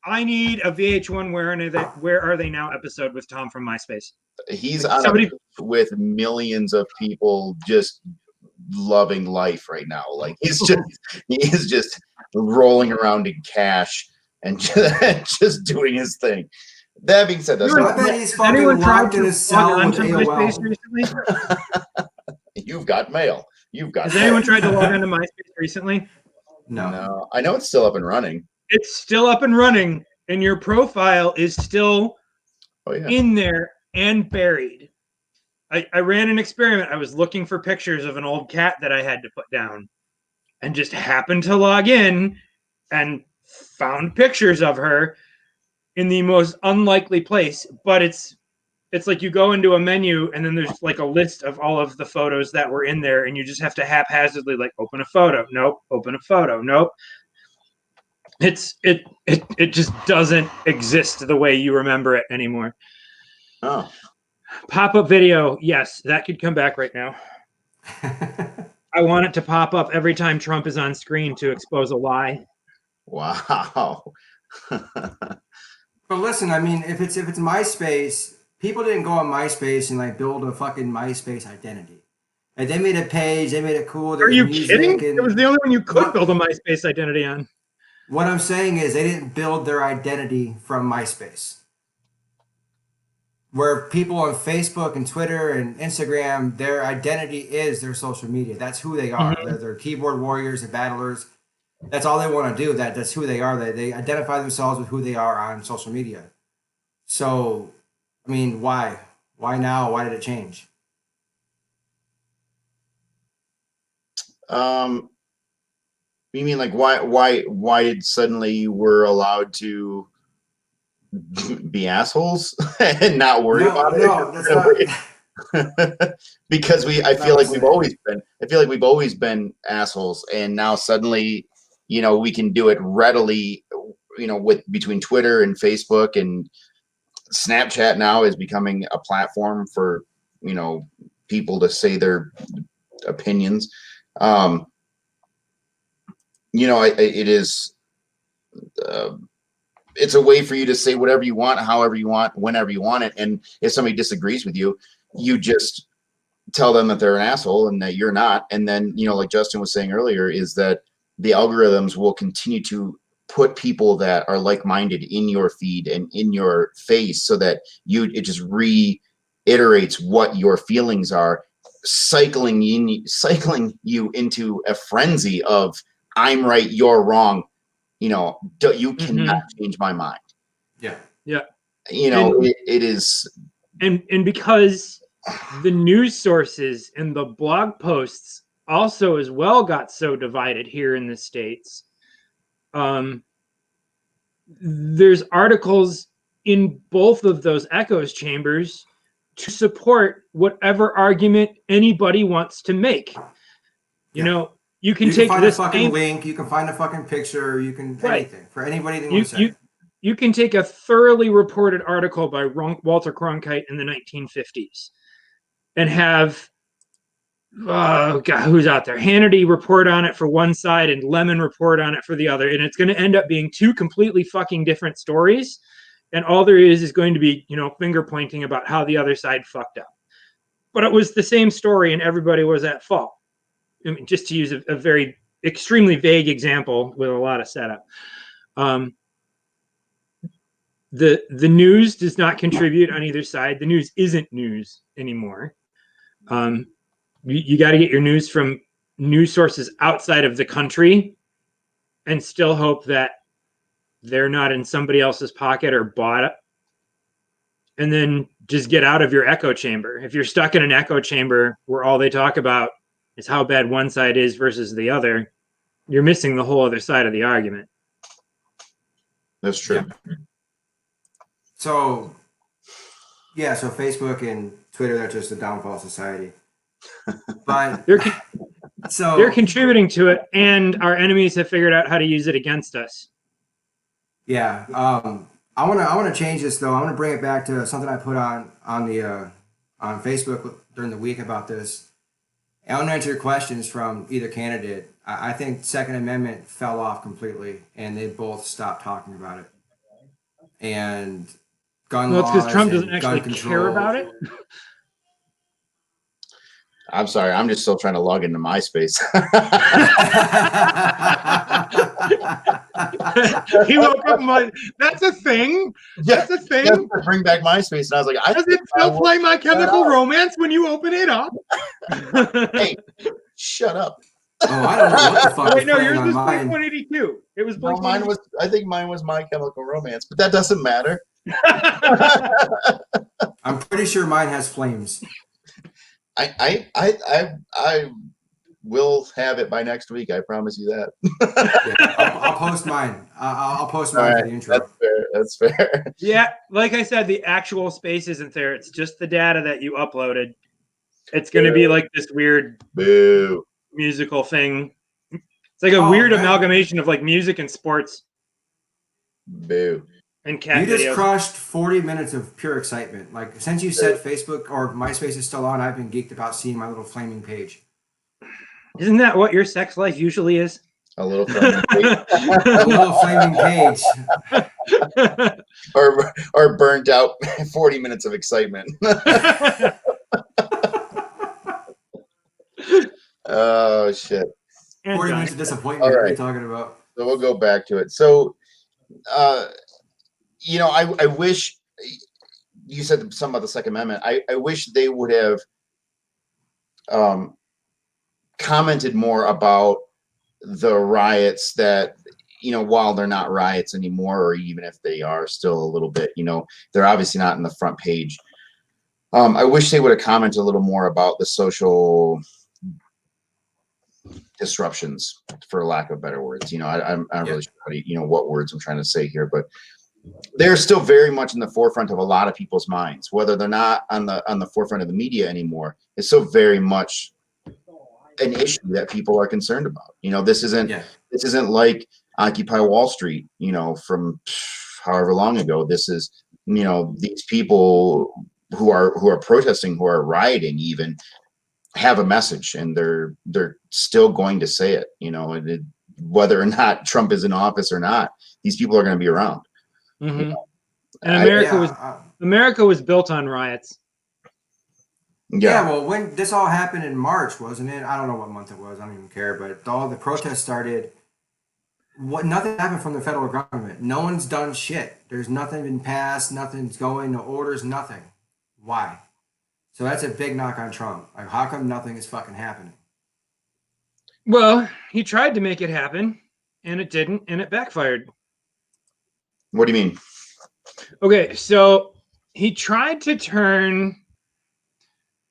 I need a VH1 Where Are They Now episode with Tom from MySpace. He's on with millions of people just loving life right now. Like he is just rolling around in cash and just doing his thing. That being said, that's I bet he's fucking locked in his cell with AOL. You've got mail. Has anyone tried to log into MySpace recently? No. I know it's still up and running. It's still up and running, and your profile is still in there and buried. I ran an experiment. I was looking for pictures of an old cat that I had to put down, and just happened to log in and found pictures of her in the most unlikely place. But it's like you go into a menu and then there's like a list of all of the photos that were in there, and you just have to haphazardly open a photo. Nope. Open a photo. Nope. It just doesn't exist the way you remember it anymore. Oh. Pop-up video, yes, that could come back right now. I want it to pop up every time Trump is on screen to expose a lie. Wow. But listen, I mean, if it's MySpace, people didn't go on MySpace and like build a fucking MySpace identity. Like they made a page, they made it cool. Are you kidding? And, it was the only one you could build a MySpace identity on. What I'm saying is they didn't build their identity from MySpace. Where people on Facebook and Twitter and Instagram, their identity is their social media. That's who they are. Mm-hmm. They're keyboard warriors, they're battlers. That's all they want to do. That's who they are. They identify themselves with who they are on social media. So, I mean, why? Why now? Why did it change? You mean like why did suddenly you were allowed to be assholes and not worry about it? No, that's not. Because I feel like we've always been assholes, and now suddenly, you know, we can do it readily, you know, with between Twitter and Facebook, and Snapchat now is becoming a platform for, you know, people to say their opinions. You know, it is. It's a way for you to say whatever you want, however you want, whenever you want it. And if somebody disagrees with you, you just tell them that they're an asshole and that you're not. And then, you know, like Justin was saying earlier, is that the algorithms will continue to put people that are like-minded in your feed and in your face, so that it just reiterates what your feelings are, cycling you into a frenzy of I'm right, you're wrong. You know, you cannot change my mind. Yeah. Yeah. You know, it is. And because the news sources and the blog posts also as well got so divided here in the States, there's articles in both of those echoes chambers to support whatever argument anybody wants to make. You know, you can take find this a fucking link, you can find a fucking picture, you can anything for anybody that wants to say. You can take a thoroughly reported article by Walter Cronkite in the 1950s and have, oh God, who's out there? Hannity report on it for one side and Lemon report on it for the other. And it's going to end up being two completely fucking different stories. And all there is going to be, you know, finger pointing about how the other side fucked up. But it was the same story and everybody was at fault. I mean, just to use a very extremely vague example with a lot of setup. The news does not contribute on either side. The news isn't news anymore. You got to get your news from news sources outside of the country and still hope that they're not in somebody else's pocket or bought it. And then just get out of your echo chamber. If you're stuck in an echo chamber where all they talk about is how bad one side is versus the other, you're missing the whole other side of the argument. That's true. Yeah. So Facebook and Twitter, that's just the downfall of society. But they're contributing to it, and our enemies have figured out how to use it against us. Yeah. I want to change this though. I want to bring it back to something I put on Facebook during the week about this. I want to answer your questions from either candidate. I think Second Amendment fell off completely, and they both stopped talking about it. And gun laws. Well, it's because Trump doesn't actually control. care about it. I'm sorry. I'm just still trying to log into MySpace. He woke up and like, that's a thing. That's a thing. Yes, bring back MySpace, and I was like, does it still play My Chemical Romance when you open it up? Hey, shut up. Oh, I don't know what the fuck. Wait, no, yours was Blink 182. It was Blink. No, mine was. I think mine was My Chemical Romance, but that doesn't matter. I'm pretty sure mine has flames. I will have it by next week. I promise you that. Yeah, I'll post mine. I'll post mine for the intro. That's fair. Yeah, like I said, the actual space isn't there. It's just the data that you uploaded. It's going to be like this weird musical thing. It's like a weird amalgamation of like music and sports. Boo. And cat You just videos. crushed 40 minutes of pure excitement. Like, since you said Facebook or MySpace is still on, I've been geeked about seeing my little flaming page. Isn't that what your sex life usually is? A little flaming A little flaming page. or burnt out 40 minutes of excitement. Oh shit. 40 minutes of disappointment. All What are right. you talking about? So we'll go back to it. So, you know, I wish you said something about the Second Amendment. I wish they would have commented more about the riots that, you know, while they're not riots anymore, or even if they are still a little bit, you know, they're obviously not in the front page. I wish they would have commented a little more about the social disruptions, for lack of better words. You know, I'm not really sure how to, you know, what words I'm trying to say here, but they're still very much in the forefront of a lot of people's minds, whether they're not on the forefront of the media anymore. It's still very much an issue that people are concerned about. You know, this isn't like Occupy Wall Street, you know, from however long ago. This is, you know, these people who are protesting, who are rioting, even have a message, and they're still going to say it. You know, whether or not Trump is in office or not, these people are going to be around. Mm-hmm. You know? And America was built on riots. Yeah, well, when this all happened in March, wasn't it? I don't know what month it was. I don't even care. But all the protests started. Nothing happened from the federal government. No one's done shit. There's nothing been passed. Nothing's going. No orders. Nothing. Why? So that's a big knock on Trump. Like, how come nothing is fucking happening? Well, he tried to make it happen, and it didn't, and it backfired. What do you mean? Okay, so he tried to turn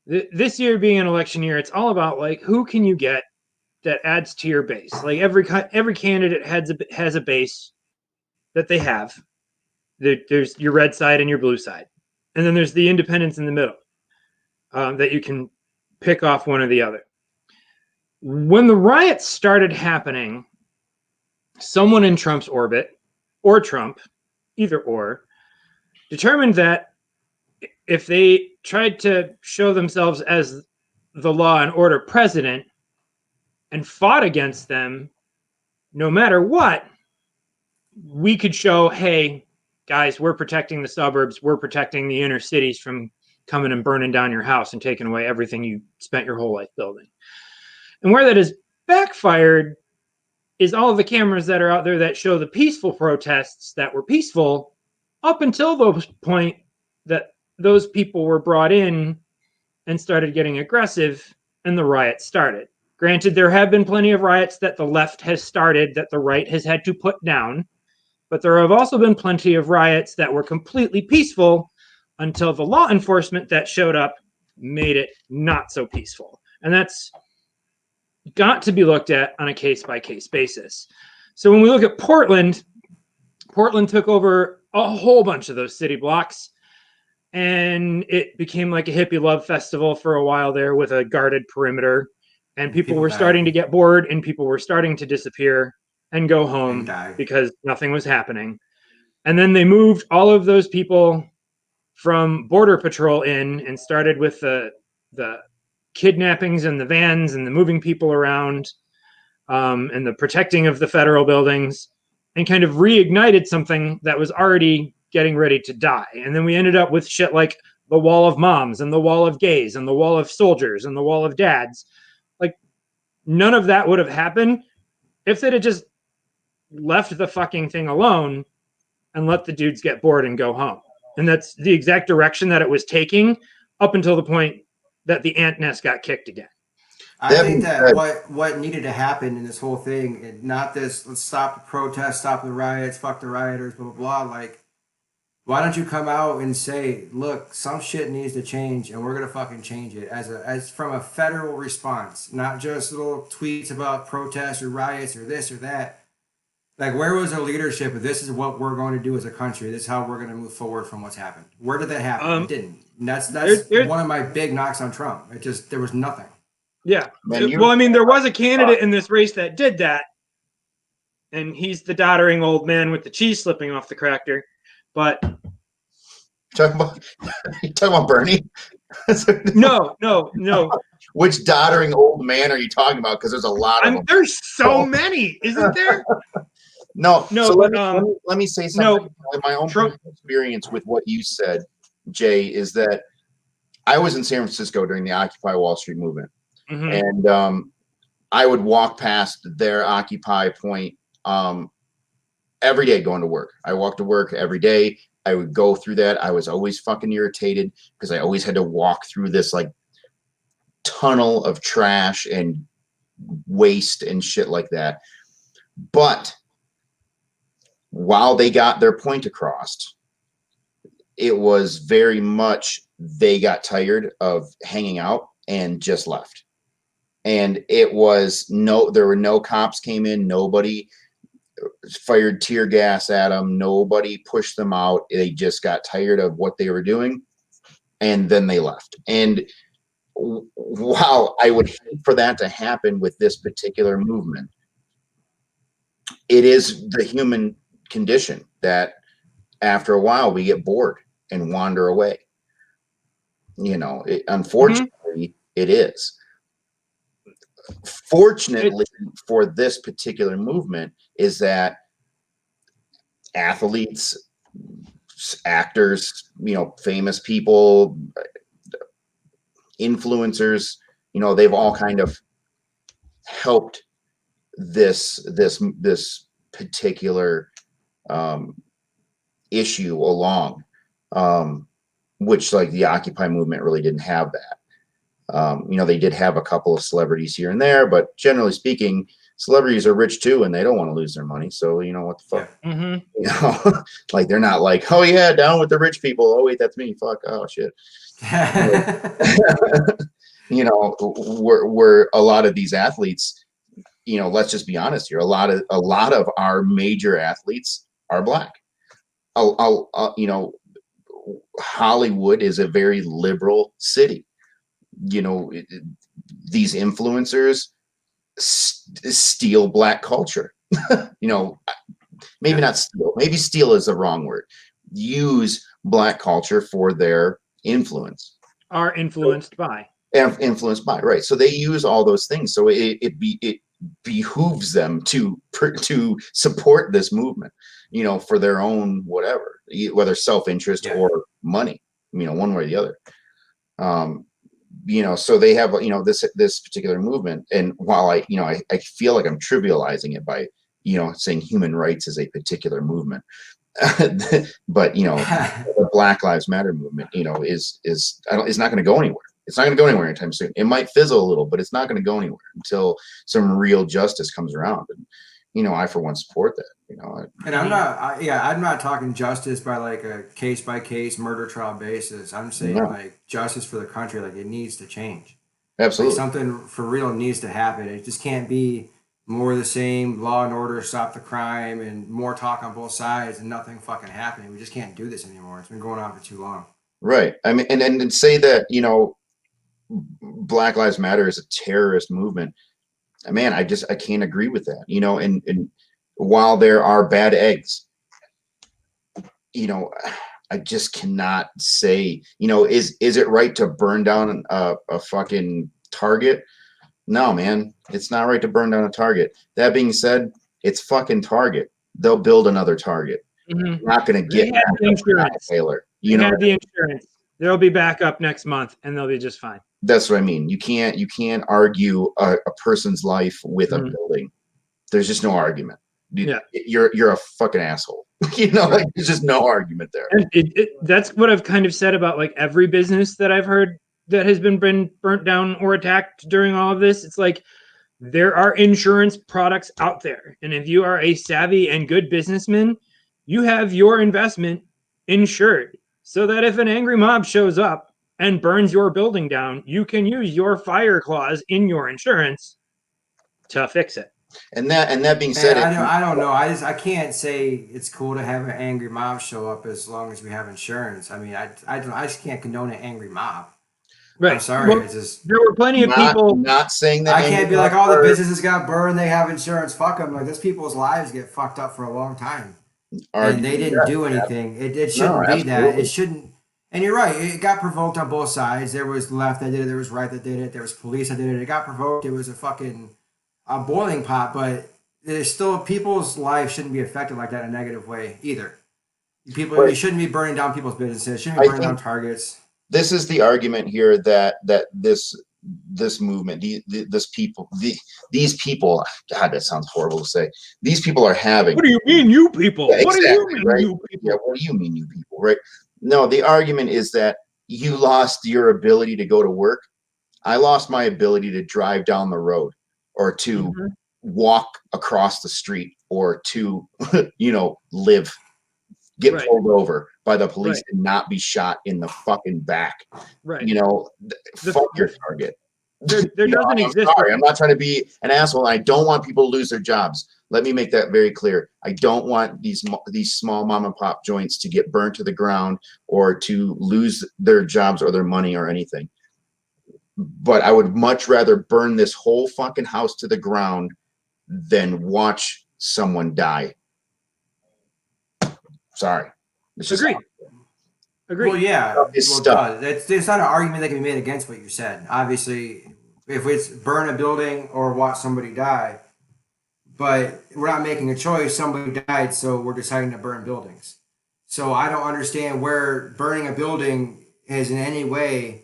this year being an election year. It's all about, like, who can you get that adds to your base. Like, every candidate has a base that they have. There's your red side and your blue side, and then there's the independents in the middle that you can pick off one or the other. When the riots started happening, someone in Trump's orbit, or Trump, either or, determined that if they tried to show themselves as the law and order president and fought against them, no matter what, we could show, hey, guys, we're protecting the suburbs, we're protecting the inner cities from coming and burning down your house and taking away everything you spent your whole life building. And where that has backfired is all of the cameras that are out there that show the peaceful protests that were peaceful up until the point that those people were brought in and started getting aggressive and the riot started. Granted, there have been plenty of riots that the left has started that the right has had to put down, but there have also been plenty of riots that were completely peaceful until the law enforcement that showed up made it not so peaceful. And that's got to be looked at on a case-by-case basis. So when we look at Portland took over a whole bunch of those city blocks, and it became like a hippie love festival for a while there with a guarded perimeter, and people were starting to get bored, and people were starting to disappear and go home because nothing was happening. And then they moved all of those people from Border Patrol in and started with the kidnappings and the vans and the moving people around and the protecting of the federal buildings, and kind of reignited something that was already getting ready to die. And then we ended up with shit like the wall of moms and the wall of gays and the wall of soldiers and the wall of dads. Like, none of that would have happened if they'd have just left the fucking thing alone and let the dudes get bored and go home. And that's the exact direction that it was taking up until the point that the ant nest got kicked again. I think that what needed to happen in this whole thing, and not this, let's stop the protests, stop the riots, fuck the rioters, blah, blah, blah. Like, why don't you come out and say, look, some shit needs to change, and we're going to fucking change it as from a federal response, not just little tweets about protests or riots or this or that. Like, where was the leadership of this is what we're going to do as a country? This is how we're going to move forward from what's happened. Where did that happen? It didn't. And that's one of my big knocks on Trump. It just, there was nothing. Yeah. Well, I mean, there was a candidate in this race that did that, and he's the doddering old man with the cheese slipping off the cracker. But you talking about Bernie? No. Which doddering old man are you talking about? Because there's a lot of them. There's so many, isn't there? No, No, so but, let me say no, something. My own Trump- personal experience with what you said, Jay, is that I was in San Francisco during the Occupy Wall Street movement, Mhm. and I would walk past their Occupy point every day going to work. I walked to work every day. I would go through that. I was always fucking irritated because I always had to walk through this like tunnel of trash and waste and shit like that. But while they got their point across, it was very much they got tired of hanging out and just left. And it was there were no cops came in, nobody fired tear gas at them, nobody pushed them out. They just got tired of what they were doing and then they left. And while I would hate for that to happen with this particular movement, it is the human condition that after a while we get bored and wander away. Unfortunately, it is. Fortunately for this particular movement is that athletes, actors, famous people, influencers, they've all kind of helped this particular issue along, which like the Occupy movement really didn't have that. They did have a couple of celebrities here and there, but generally speaking, celebrities are rich too, and they don't want to lose their money. So what the fuck, Mhm. like they're not like, oh yeah, down with the rich people. Oh wait, that's me. Fuck. Oh shit. Where a lot of these athletes, let's just be honest here. A lot of our major athletes are black. Hollywood is a very liberal city. These influencers steal black culture. Maybe not steal. Maybe steal is the wrong word. Use black culture for their influence. Are influenced by. Influenced by, right? So they use all those things. So it behooves them to support this movement, for their own whatever, whether self-interest or money, one way or the other. So they have, this particular movement. And while I feel like I'm trivializing it by, saying human rights is a particular movement, but, the Black Lives Matter movement, is not going to go anywhere. It's not going to go anywhere anytime soon. It might fizzle a little, but it's not going to go anywhere until some real justice comes around. And, I, for one, support that, And I'm not talking justice by like a case by case murder trial basis. I'm saying like justice for the country. Like it needs to change. Absolutely. Like something for real needs to happen. It just can't be more of the same, law and order, stop the crime, and more talk on both sides and nothing fucking happening. We just can't do this anymore. It's been going on for too long. Right. I mean, and say that, Black Lives Matter is a terrorist movement. Man, I can't agree with that, and while there are bad eggs, I just cannot say, is it right to burn down a fucking Target? No, man, it's not right to burn down a Target. That being said, it's fucking Target. They'll build another Target. Mm-hmm. Not going to get the insurance. Taylor. Had the insurance. They'll be back up next month, and they'll be just fine. That's what I mean. You can't argue a person's life with a building. There's just no argument. You're a fucking asshole. Like there's just no argument there. And that's what I've kind of said about like every business that I've heard that has been burnt down or attacked during all of this. It's like there are insurance products out there, and if you are a savvy and good businessman, you have your investment insured, so that if an angry mob shows up and burns your building down, you can use your fire clause in your insurance to fix it. And that being said, I don't know. I can't say it's cool to have an angry mob show up as long as we have insurance. I mean, I just can't condone an angry mob. Right. I'm sorry. Well, there were plenty of people. Not saying that. I can't be like, all the businesses got burned. They have insurance. Fuck them. Like, those people's lives get fucked up for a long time, and they didn't do anything. It shouldn't be that. It shouldn't. And you're right. It got provoked on both sides. There was left that did it. There was right that did it. There was police that did it. It got provoked. It was a boiling pot. But there's still people's lives shouldn't be affected like that in a negative way either. People, But you shouldn't be burning down people's businesses. Shouldn't I be burning down think Targets. this is the argument here that this movement, these people, God, that sounds horrible to say. These people are having. What do you mean, you people? Yeah, What do you exactly, mean, right? you people? Yeah, what do you mean, you people, right? No, the argument is that you lost your ability to go to work. I lost my ability to drive down the road or to Mhm. walk across the street or to, live, get Right. pulled over by the police Right. and not be shot in the fucking back. Right. Fuck your Target. There doesn't I'm exist. sorry. I'm not trying to be an asshole. I don't want people to lose their jobs. Let me make that very clear. I don't want these small mom and pop joints to get burnt to the ground or to lose their jobs or their money or anything. But I would much rather burn this whole fucking house to the ground than watch someone die. Sorry. It's just Agreed. Well, yeah, It's well, stuff. it's not an argument that can be made against what you said. Obviously, if it's burn a building or watch somebody die, but we're not making a choice. Somebody died, so we're deciding to burn buildings. So I don't understand where burning a building is in any way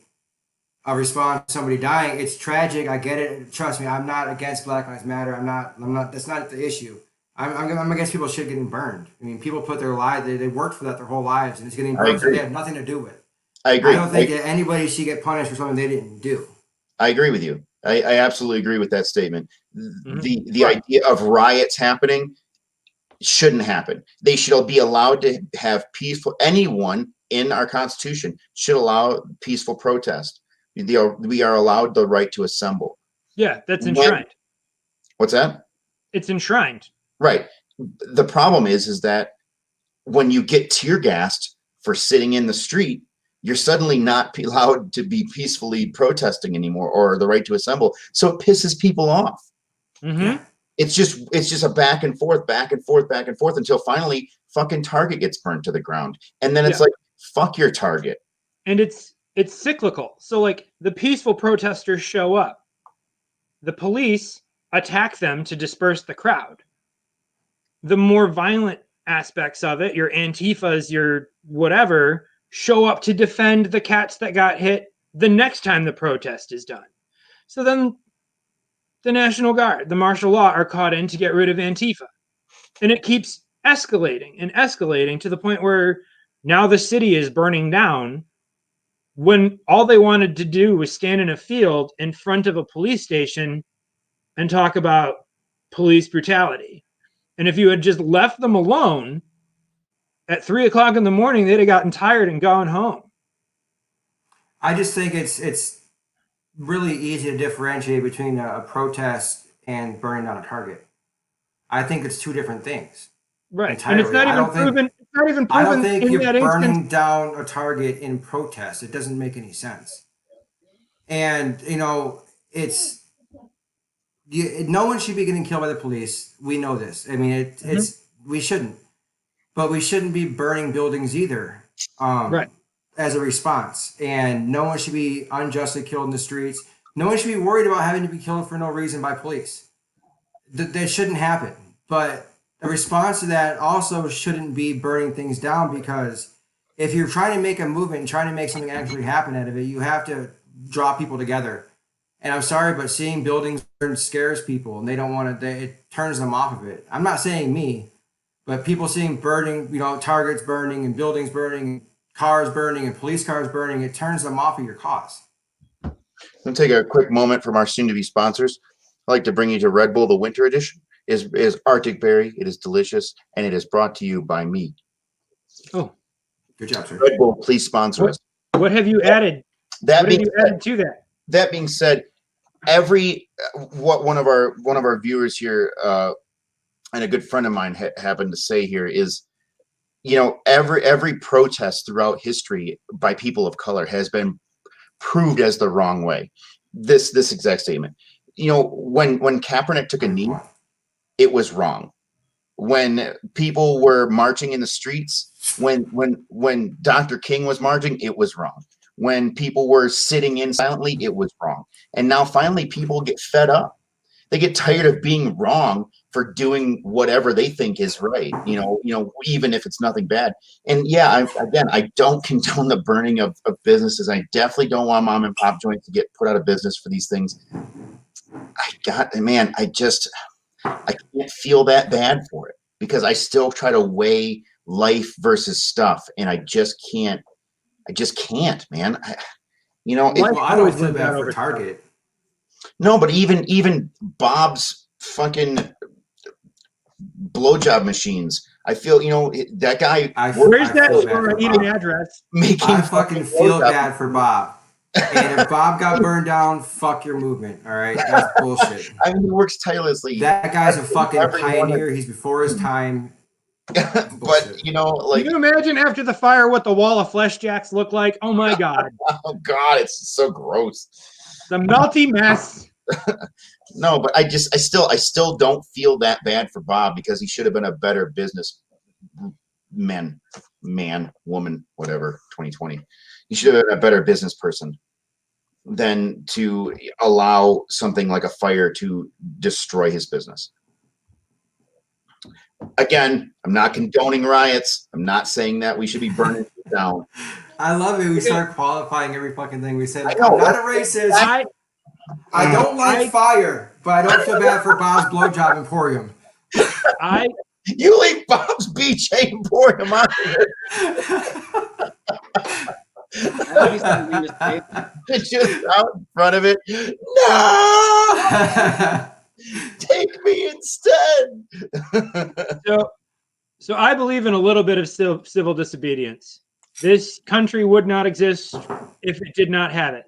a response to somebody dying. It's tragic. I get it. Trust me, I'm not against Black Lives Matter. I'm not. That's not the issue. I'm against people shit getting burned. I mean, people put their lives, they worked for that their whole lives, and it's getting burned. So they have nothing to do with. I agree. I don't think that anybody should get punished for something they didn't do. I agree with you. I absolutely agree with that statement. Mhm. The idea of riots happening shouldn't happen. They should be allowed to have peaceful. Anyone in our Constitution should allow peaceful protest. We are allowed the right to assemble. Yeah, that's enshrined. What's that? It's enshrined. Right. The problem is that when you get tear gassed for sitting in the street, you're suddenly not allowed to be peacefully protesting anymore or the right to assemble. So it pisses people off. Mm-hmm. Yeah. It's just a back and forth until finally fucking Target gets burned to the ground. And then it's like, fuck your Target. And it's cyclical. So like the peaceful protesters show up. The police attack them to disperse the crowd. The more violent aspects of it, your Antifas, your whatever, show up to defend the cats that got hit the next time the protest is done. So then the National Guard, the martial law are caught in to get rid of Antifa. And it keeps escalating and escalating to the point where now the city is burning down when all they wanted to do was stand in a field in front of a police station and talk about police brutality. And if you had just left them alone at 3 o'clock in the morning, they'd have gotten tired and gone home. I just think it's really easy to differentiate between a protest and burning down a Target. I think it's two different things. Right. Entirely. And it's not even proven. It's not even proven. I don't think you're in burning down a Target in protest. It doesn't make any sense. And no one should be getting killed by the police. We know this. I mean, we shouldn't, but we shouldn't be burning buildings either. Right. As a response, and no one should be unjustly killed in the streets. No one should be worried about having to be killed for no reason by police. That shouldn't happen. But a response to that also shouldn't be burning things down, because if you're trying to make a movement and trying to make something actually happen out of it, you have to draw people together. And I'm sorry, but seeing buildings burn scares people, and they don't want to. It turns them off of it. I'm not saying me, but people seeing burning, Targets burning and buildings burning, cars burning and police cars burning, it turns them off of your cause. I'll take a quick moment from our soon-to-be sponsors. I'd like to bring you to Red Bull, the winter edition. Is Arctic Berry. It is delicious, and it is brought to you by me. Oh, good job, sir. Red Bull, please sponsor us. What have you added? That what have you added to that? That being said, what one of our viewers here and a good friend of mine happened to say here is, every protest throughout history by people of color has been proved as the wrong way. This exact statement. When Kaepernick took a knee, it was wrong. When people were marching in the streets, when Dr. King was marching, it was wrong. When people were sitting in silently, it was wrong. And now finally people get fed up. They get tired of being wrong for doing whatever they think is right. Even if it's nothing bad. And yeah, I don't condone the burning of businesses. I definitely don't want mom and pop joints to get put out of business for these things. I can't feel that bad for it because I still try to weigh life versus stuff, and I just can't, man. I don't feel bad for Target. No, but even Bob's fucking blowjob machines. I feel, that guy. Where's that eating address? I fucking feel bad for Bob. And if Bob got burned down, fuck your movement. All right, that's bullshit. I mean, he works tirelessly. That guy's a fucking pioneer. He's before his time. But can you imagine after the fire what the wall of flesh jacks look like? Oh my god. Oh god, it's so gross. The melty mess. No, but I still don't feel that bad for Bob because he should have been a better business man, woman, whatever, 2020. He should have been a better business person than to allow something like a fire to destroy his business. Again, I'm not condoning riots. I'm not saying that we should be burning it down. I love it. We start qualifying every fucking thing we said. I know, I'm not a racist. I don't like fire, but I don't feel bad for Bob's Blowjob Emporium. You leave Bob's BJ Emporium out here. It's just out in front of it. No! Take me instead. So I believe in a little bit of civil disobedience. This country would not exist if it did not have it.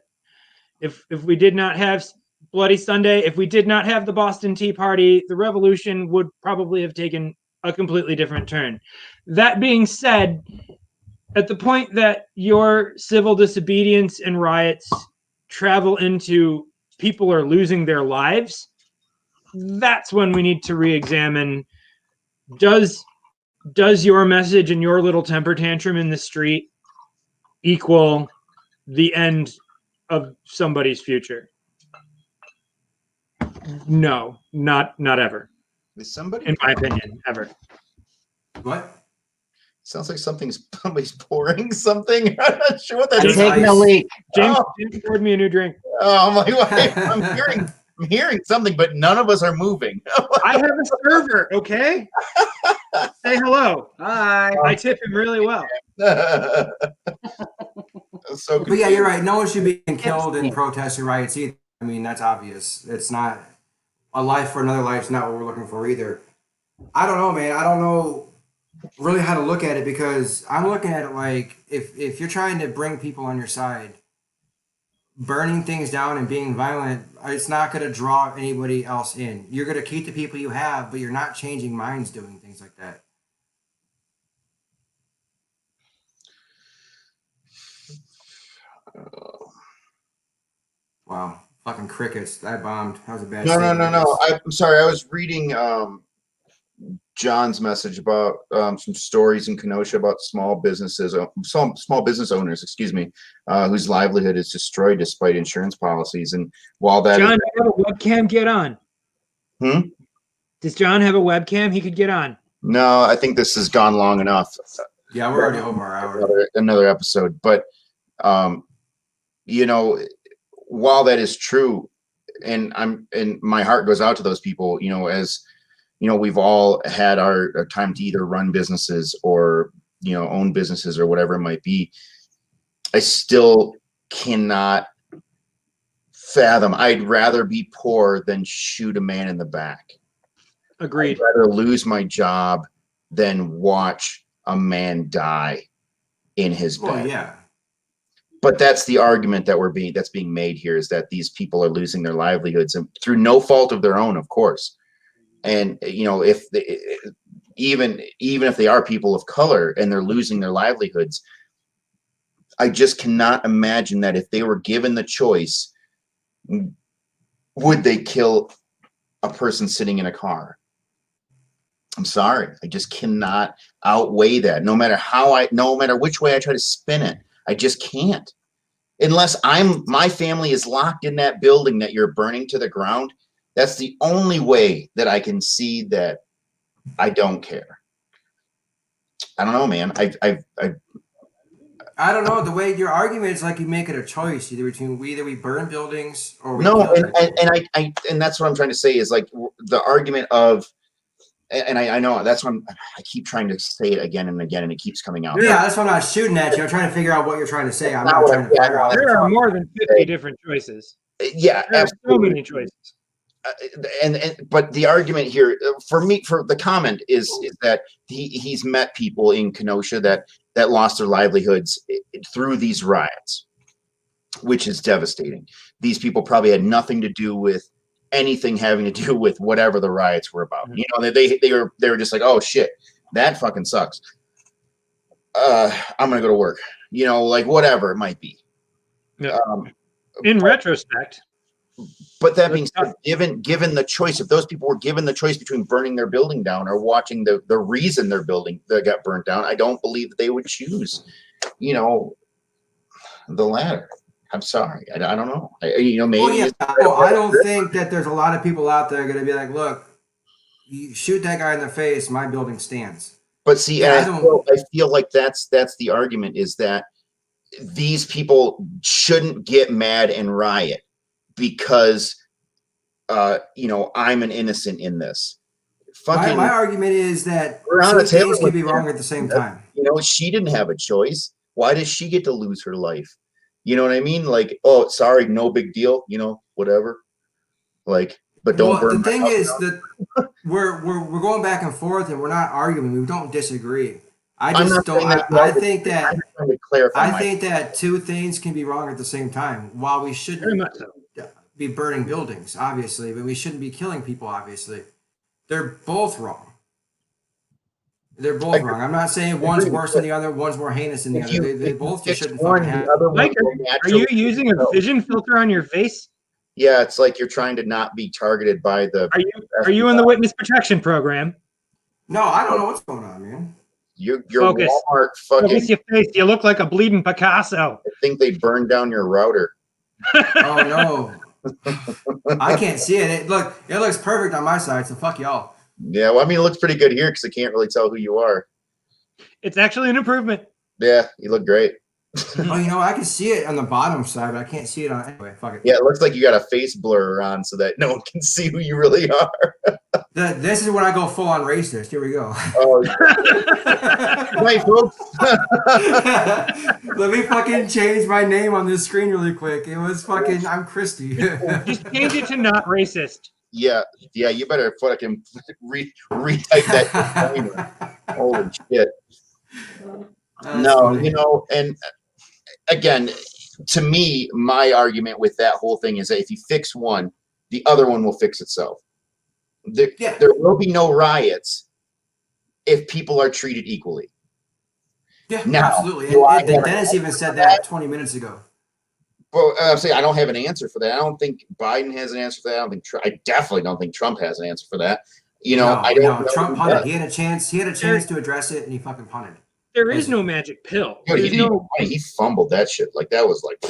If we did not have Bloody Sunday, if we did not have the Boston Tea Party, the revolution would probably have taken a completely different turn. That being said, at the point that your civil disobedience and riots travel into people are losing their lives, that's when we need to re-examine, does your message and your little temper tantrum in the street equal the end of somebody's future? No, not ever. Is somebody, in my opinion, ever. What? Sounds like somebody's pouring something. I'm not sure what that I'm is. taking a leak. James poured me a new drink. Oh, I'm like, I'm hearing something, but none of us are moving. I have a server, okay? Say hello. Hi. I tip him really well. So but yeah, you're right. No one should be killed in protests or riots either. I mean, that's obvious. It's not a life for another life. It's not what we're looking for either. I don't know, man. I don't know really how to look at it because I'm looking at it like if you're trying to bring people on your side, burning things down and being violent, it's not going to draw anybody else in. You're going to keep the people you have, but you're not changing minds doing things like that. Wow. Fucking crickets. That bombed. That was a bad No. I'm sorry. I was reading John's message about some stories in Kenosha about small business owners, whose livelihood is destroyed despite insurance policies. And while that John, you have a webcam? Get on. Does John have a webcam? He could get on. No, I think this has gone long enough. Yeah, we're already over our hour. Another episode, but while that is true, and my heart goes out to those people, as we've all had our time to either run businesses or own businesses or whatever it might be. I still cannot fathom. I'd rather be poor than shoot a man in the back. Agreed. I'd rather lose my job than watch a man die in his bed. Well, yeah. But that's the argument that's being made here, is that these people are losing their livelihoods and through no fault of their own, of course. And even if they are people of color and they're losing their livelihoods, I just cannot imagine that if they were given the choice, would they kill a person sitting in a car? I'm sorry, I just cannot outweigh that. No matter which way I try to spin it, I just can't. Unless my family is locked in that building that you're burning to the ground, That's the only way that I can see that I don't care. I don't know, man. I don't know. The way your argument is like you make it a choice either we burn buildings or we no, kill and people. and that's what I'm trying to say is like the argument of, and I know that's what I keep trying to say it again and again, and it keeps coming out. Yeah, that's why I'm not shooting at you. I'm trying to figure out what you're trying to say. I'm Not not what trying to figure out. There are more than 50 different choices. Yeah, There are so absolutely. many choices. But the argument here for me, for the comment is that he's met people in Kenosha that lost their livelihoods through these riots, which is devastating. These people probably had nothing to do with anything having to do with whatever the riots were about. You know, they were just like, oh shit, that fucking sucks. I'm gonna go to work. You know, like whatever it might be. Yeah. In retrospect. But that being said, given the choice, if those people were given the choice between burning their building down or watching the reason their building that got burnt down, I don't believe that they would choose, you know, the latter. I'm sorry, I don't know. You know, maybe. Well, yeah, I don't think that there's a lot of people out there going to be like, look, you shoot that guy in the face, my building stands. But see, Yeah, I feel like that's the argument is that these people shouldn't get mad and riot because you know, I'm an innocent in this. Fucking, my argument is that Breonna two Taylor things can was be there. wrong at the same time. You know, she didn't have a choice. Why does she get to lose her life? You know what I mean? Like, oh, sorry, no big deal. You know, whatever. Like, but don't burn. The thing is that we're going back and forth, and we're not arguing. We don't disagree. I just don't. I think that I think that two things can be wrong at the same time. While we shouldn't be burning buildings, obviously, but we shouldn't be killing people, obviously. They're both wrong. They're both wrong. I'm not saying one's worse than the other, one's more heinous than the other. They both just shouldn't fucking happen. Mike, are you using a vision filter on your face? Yeah, it's like you're trying to not be targeted by the. Are you in the witness protection program? No, I don't know what's going on, man. Your Focus. Walmart fucking. Focus your face. You look like a bleeding Picasso. I think they burned down your router. Oh no. I can't see it. It looks perfect on my side, so fuck y'all. Yeah, well, I mean, it looks pretty good here because I can't really tell who you are. It's actually an improvement. Yeah, you look great. Oh, you know, I can see it on the bottom side, but I can't see it on. Anyway, fuck it. Yeah, it looks like you got a face blur on so that no one can see who you really are. This is when I go full on racist. Here we go. Oh, wait, folks. Let me fucking change my name on this screen really quick. It was fucking. I'm Christy. Just change it to not racist. Yeah, you better fucking retype that. Holy shit. No, funny. You know, and again, to me, my argument with that whole thing is that if you fix one, the other one will fix itself. There will be no riots if people are treated equally. Yeah, now, absolutely. And Dennis even said that 20 minutes ago. Well, I'm saying I don't have an answer for that. I don't think Biden has an answer for that. I definitely don't think Trump has an answer for that. You know, I don't know. Trump punted. He had a chance. He had a chance to address it, and he fucking punted. There is no magic pill. Dude, he fumbled that shit. Like that was like.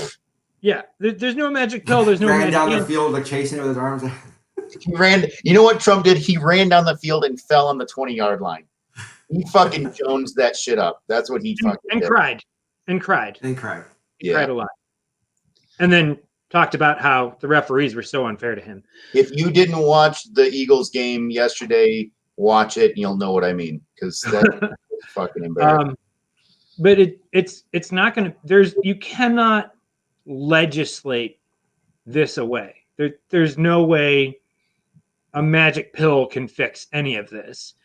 Yeah, there's no magic pill. There's no. Ran down the field like chasing it with his arms. He ran. You know what Trump did? He ran down the field and fell on the 20-yard line. He fucking Jones that shit up. That's what he fucking and did. cried and cried. And cried. He cried a lot. And then talked about how the referees were so unfair to him. If you didn't watch the Eagles game yesterday, watch it and you'll know what I mean. Because that's fucking embarrassing. But it's not going to. You cannot legislate this away. There's no way a magic pill can fix any of this.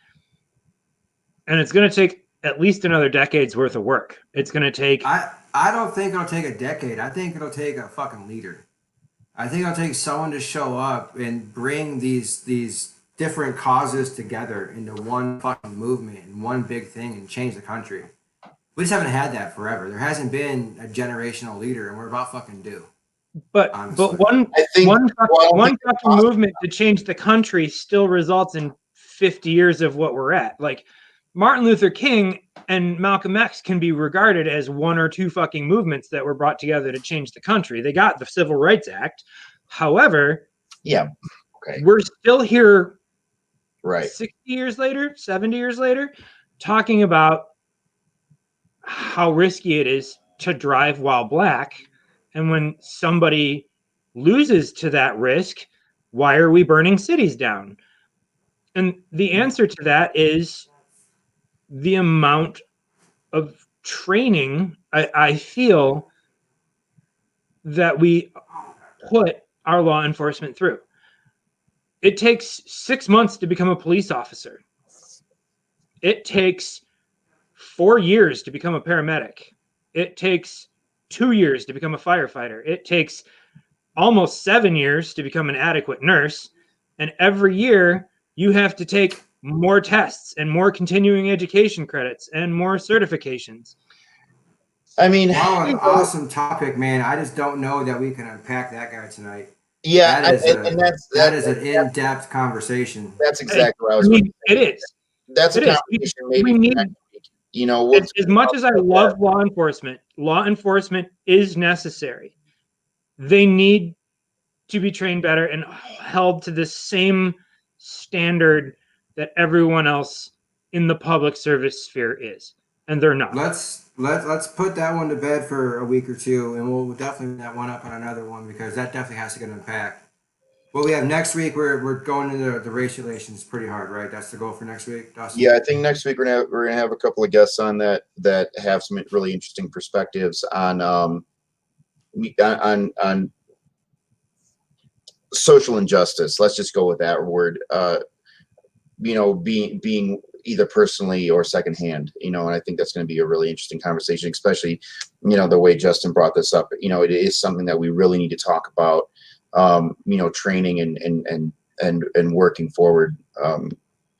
And it's going to take at least another decade's worth of work. It's going to take. I don't think it'll take a decade. I think it'll take a fucking leader. I think it'll take someone to show up and bring these different causes together into one fucking movement and one big thing and change the country. We just haven't had that forever. There hasn't been a generational leader, and we're about fucking due. But one fucking movement to change the country still results in 50 years of what we're at. Like Martin Luther King and Malcolm X can be regarded as one or two fucking movements that were brought together to change the country. They got the Civil Rights Act. However, yeah, Okay. We're still here Right. 60 years later, 70 years later, talking about how risky it is to drive while black. And when somebody loses to that risk, why are we burning cities down? And the answer to that is the amount of training I feel that we put our law enforcement through. It takes 6 months to become a police officer. It takes 4 years to become a paramedic. It takes 2 years to become a firefighter. It takes almost 7 years to become an adequate nurse. And every year you have to take more tests and more continuing education credits and more certifications. I mean, wow, an awesome topic, man. I just don't know that we can unpack that guy tonight. yeah, That is an in-depth conversation. That's exactly what I was. It is. That's a conversation maybe next week. You know, as much as I love law enforcement is necessary. They need to be trained better and held to the same standard that everyone else in the public service sphere is, and they're not. Let's put that one to bed for a week or two, and we'll definitely that one up on another one because that definitely has to get unpacked. What we have next week, we're going into the race relations pretty hard, right? That's the goal for next week, Dustin? Yeah, I think next week we're gonna have a couple of guests on that have some really interesting perspectives on social injustice. Let's just go with that word. You know, being either personally or secondhand, you know, and I think that's going to be a really interesting conversation, especially, you know, the way Justin brought this up. You know, it is something that we really need to talk about. You know, training and working forward.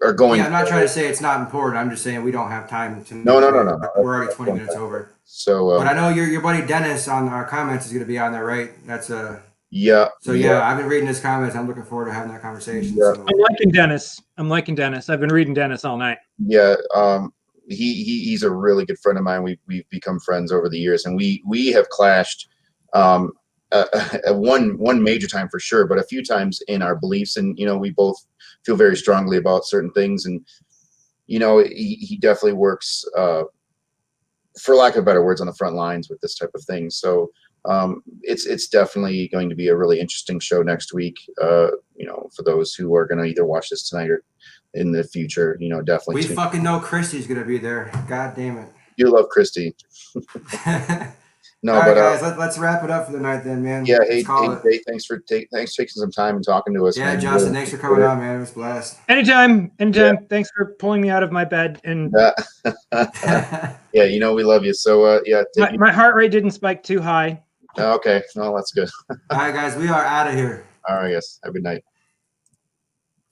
Or going. Yeah, I'm not trying to say it's not important. I'm just saying we don't have time to. No. We're already 20 minutes over. So. But I know your buddy Dennis on our comments is going to be on there, right? That's a. Yeah. So yeah, I've been reading his comments. I'm looking forward to having that conversation. Yeah. So. I'm liking Dennis. I've been reading Dennis all night. Yeah. He's a really good friend of mine. We've become friends over the years, and we have clashed. One major time for sure, but a few times in our beliefs, and you know, we both feel very strongly about certain things, and you know, he definitely works, for lack of better words, on the front lines with this type of thing. So it's definitely going to be a really interesting show next week. You know, for those who are going to either watch this tonight or in the future, you know, definitely. We fucking know Christy's going to be there. God damn it. You love Christy. No, all right, but guys, let's wrap it up for the night then, man. Yeah, hey, thanks for taking some time and talking to us. Yeah, man. Justin, thanks for coming on, man. It was a blast. Anytime. Yeah. Thanks for pulling me out of my bed. And yeah, you know we love you. So yeah, my heart rate didn't spike too high. Okay, no, that's good. All right, guys, we are out of here. All right, yes. Have a good night.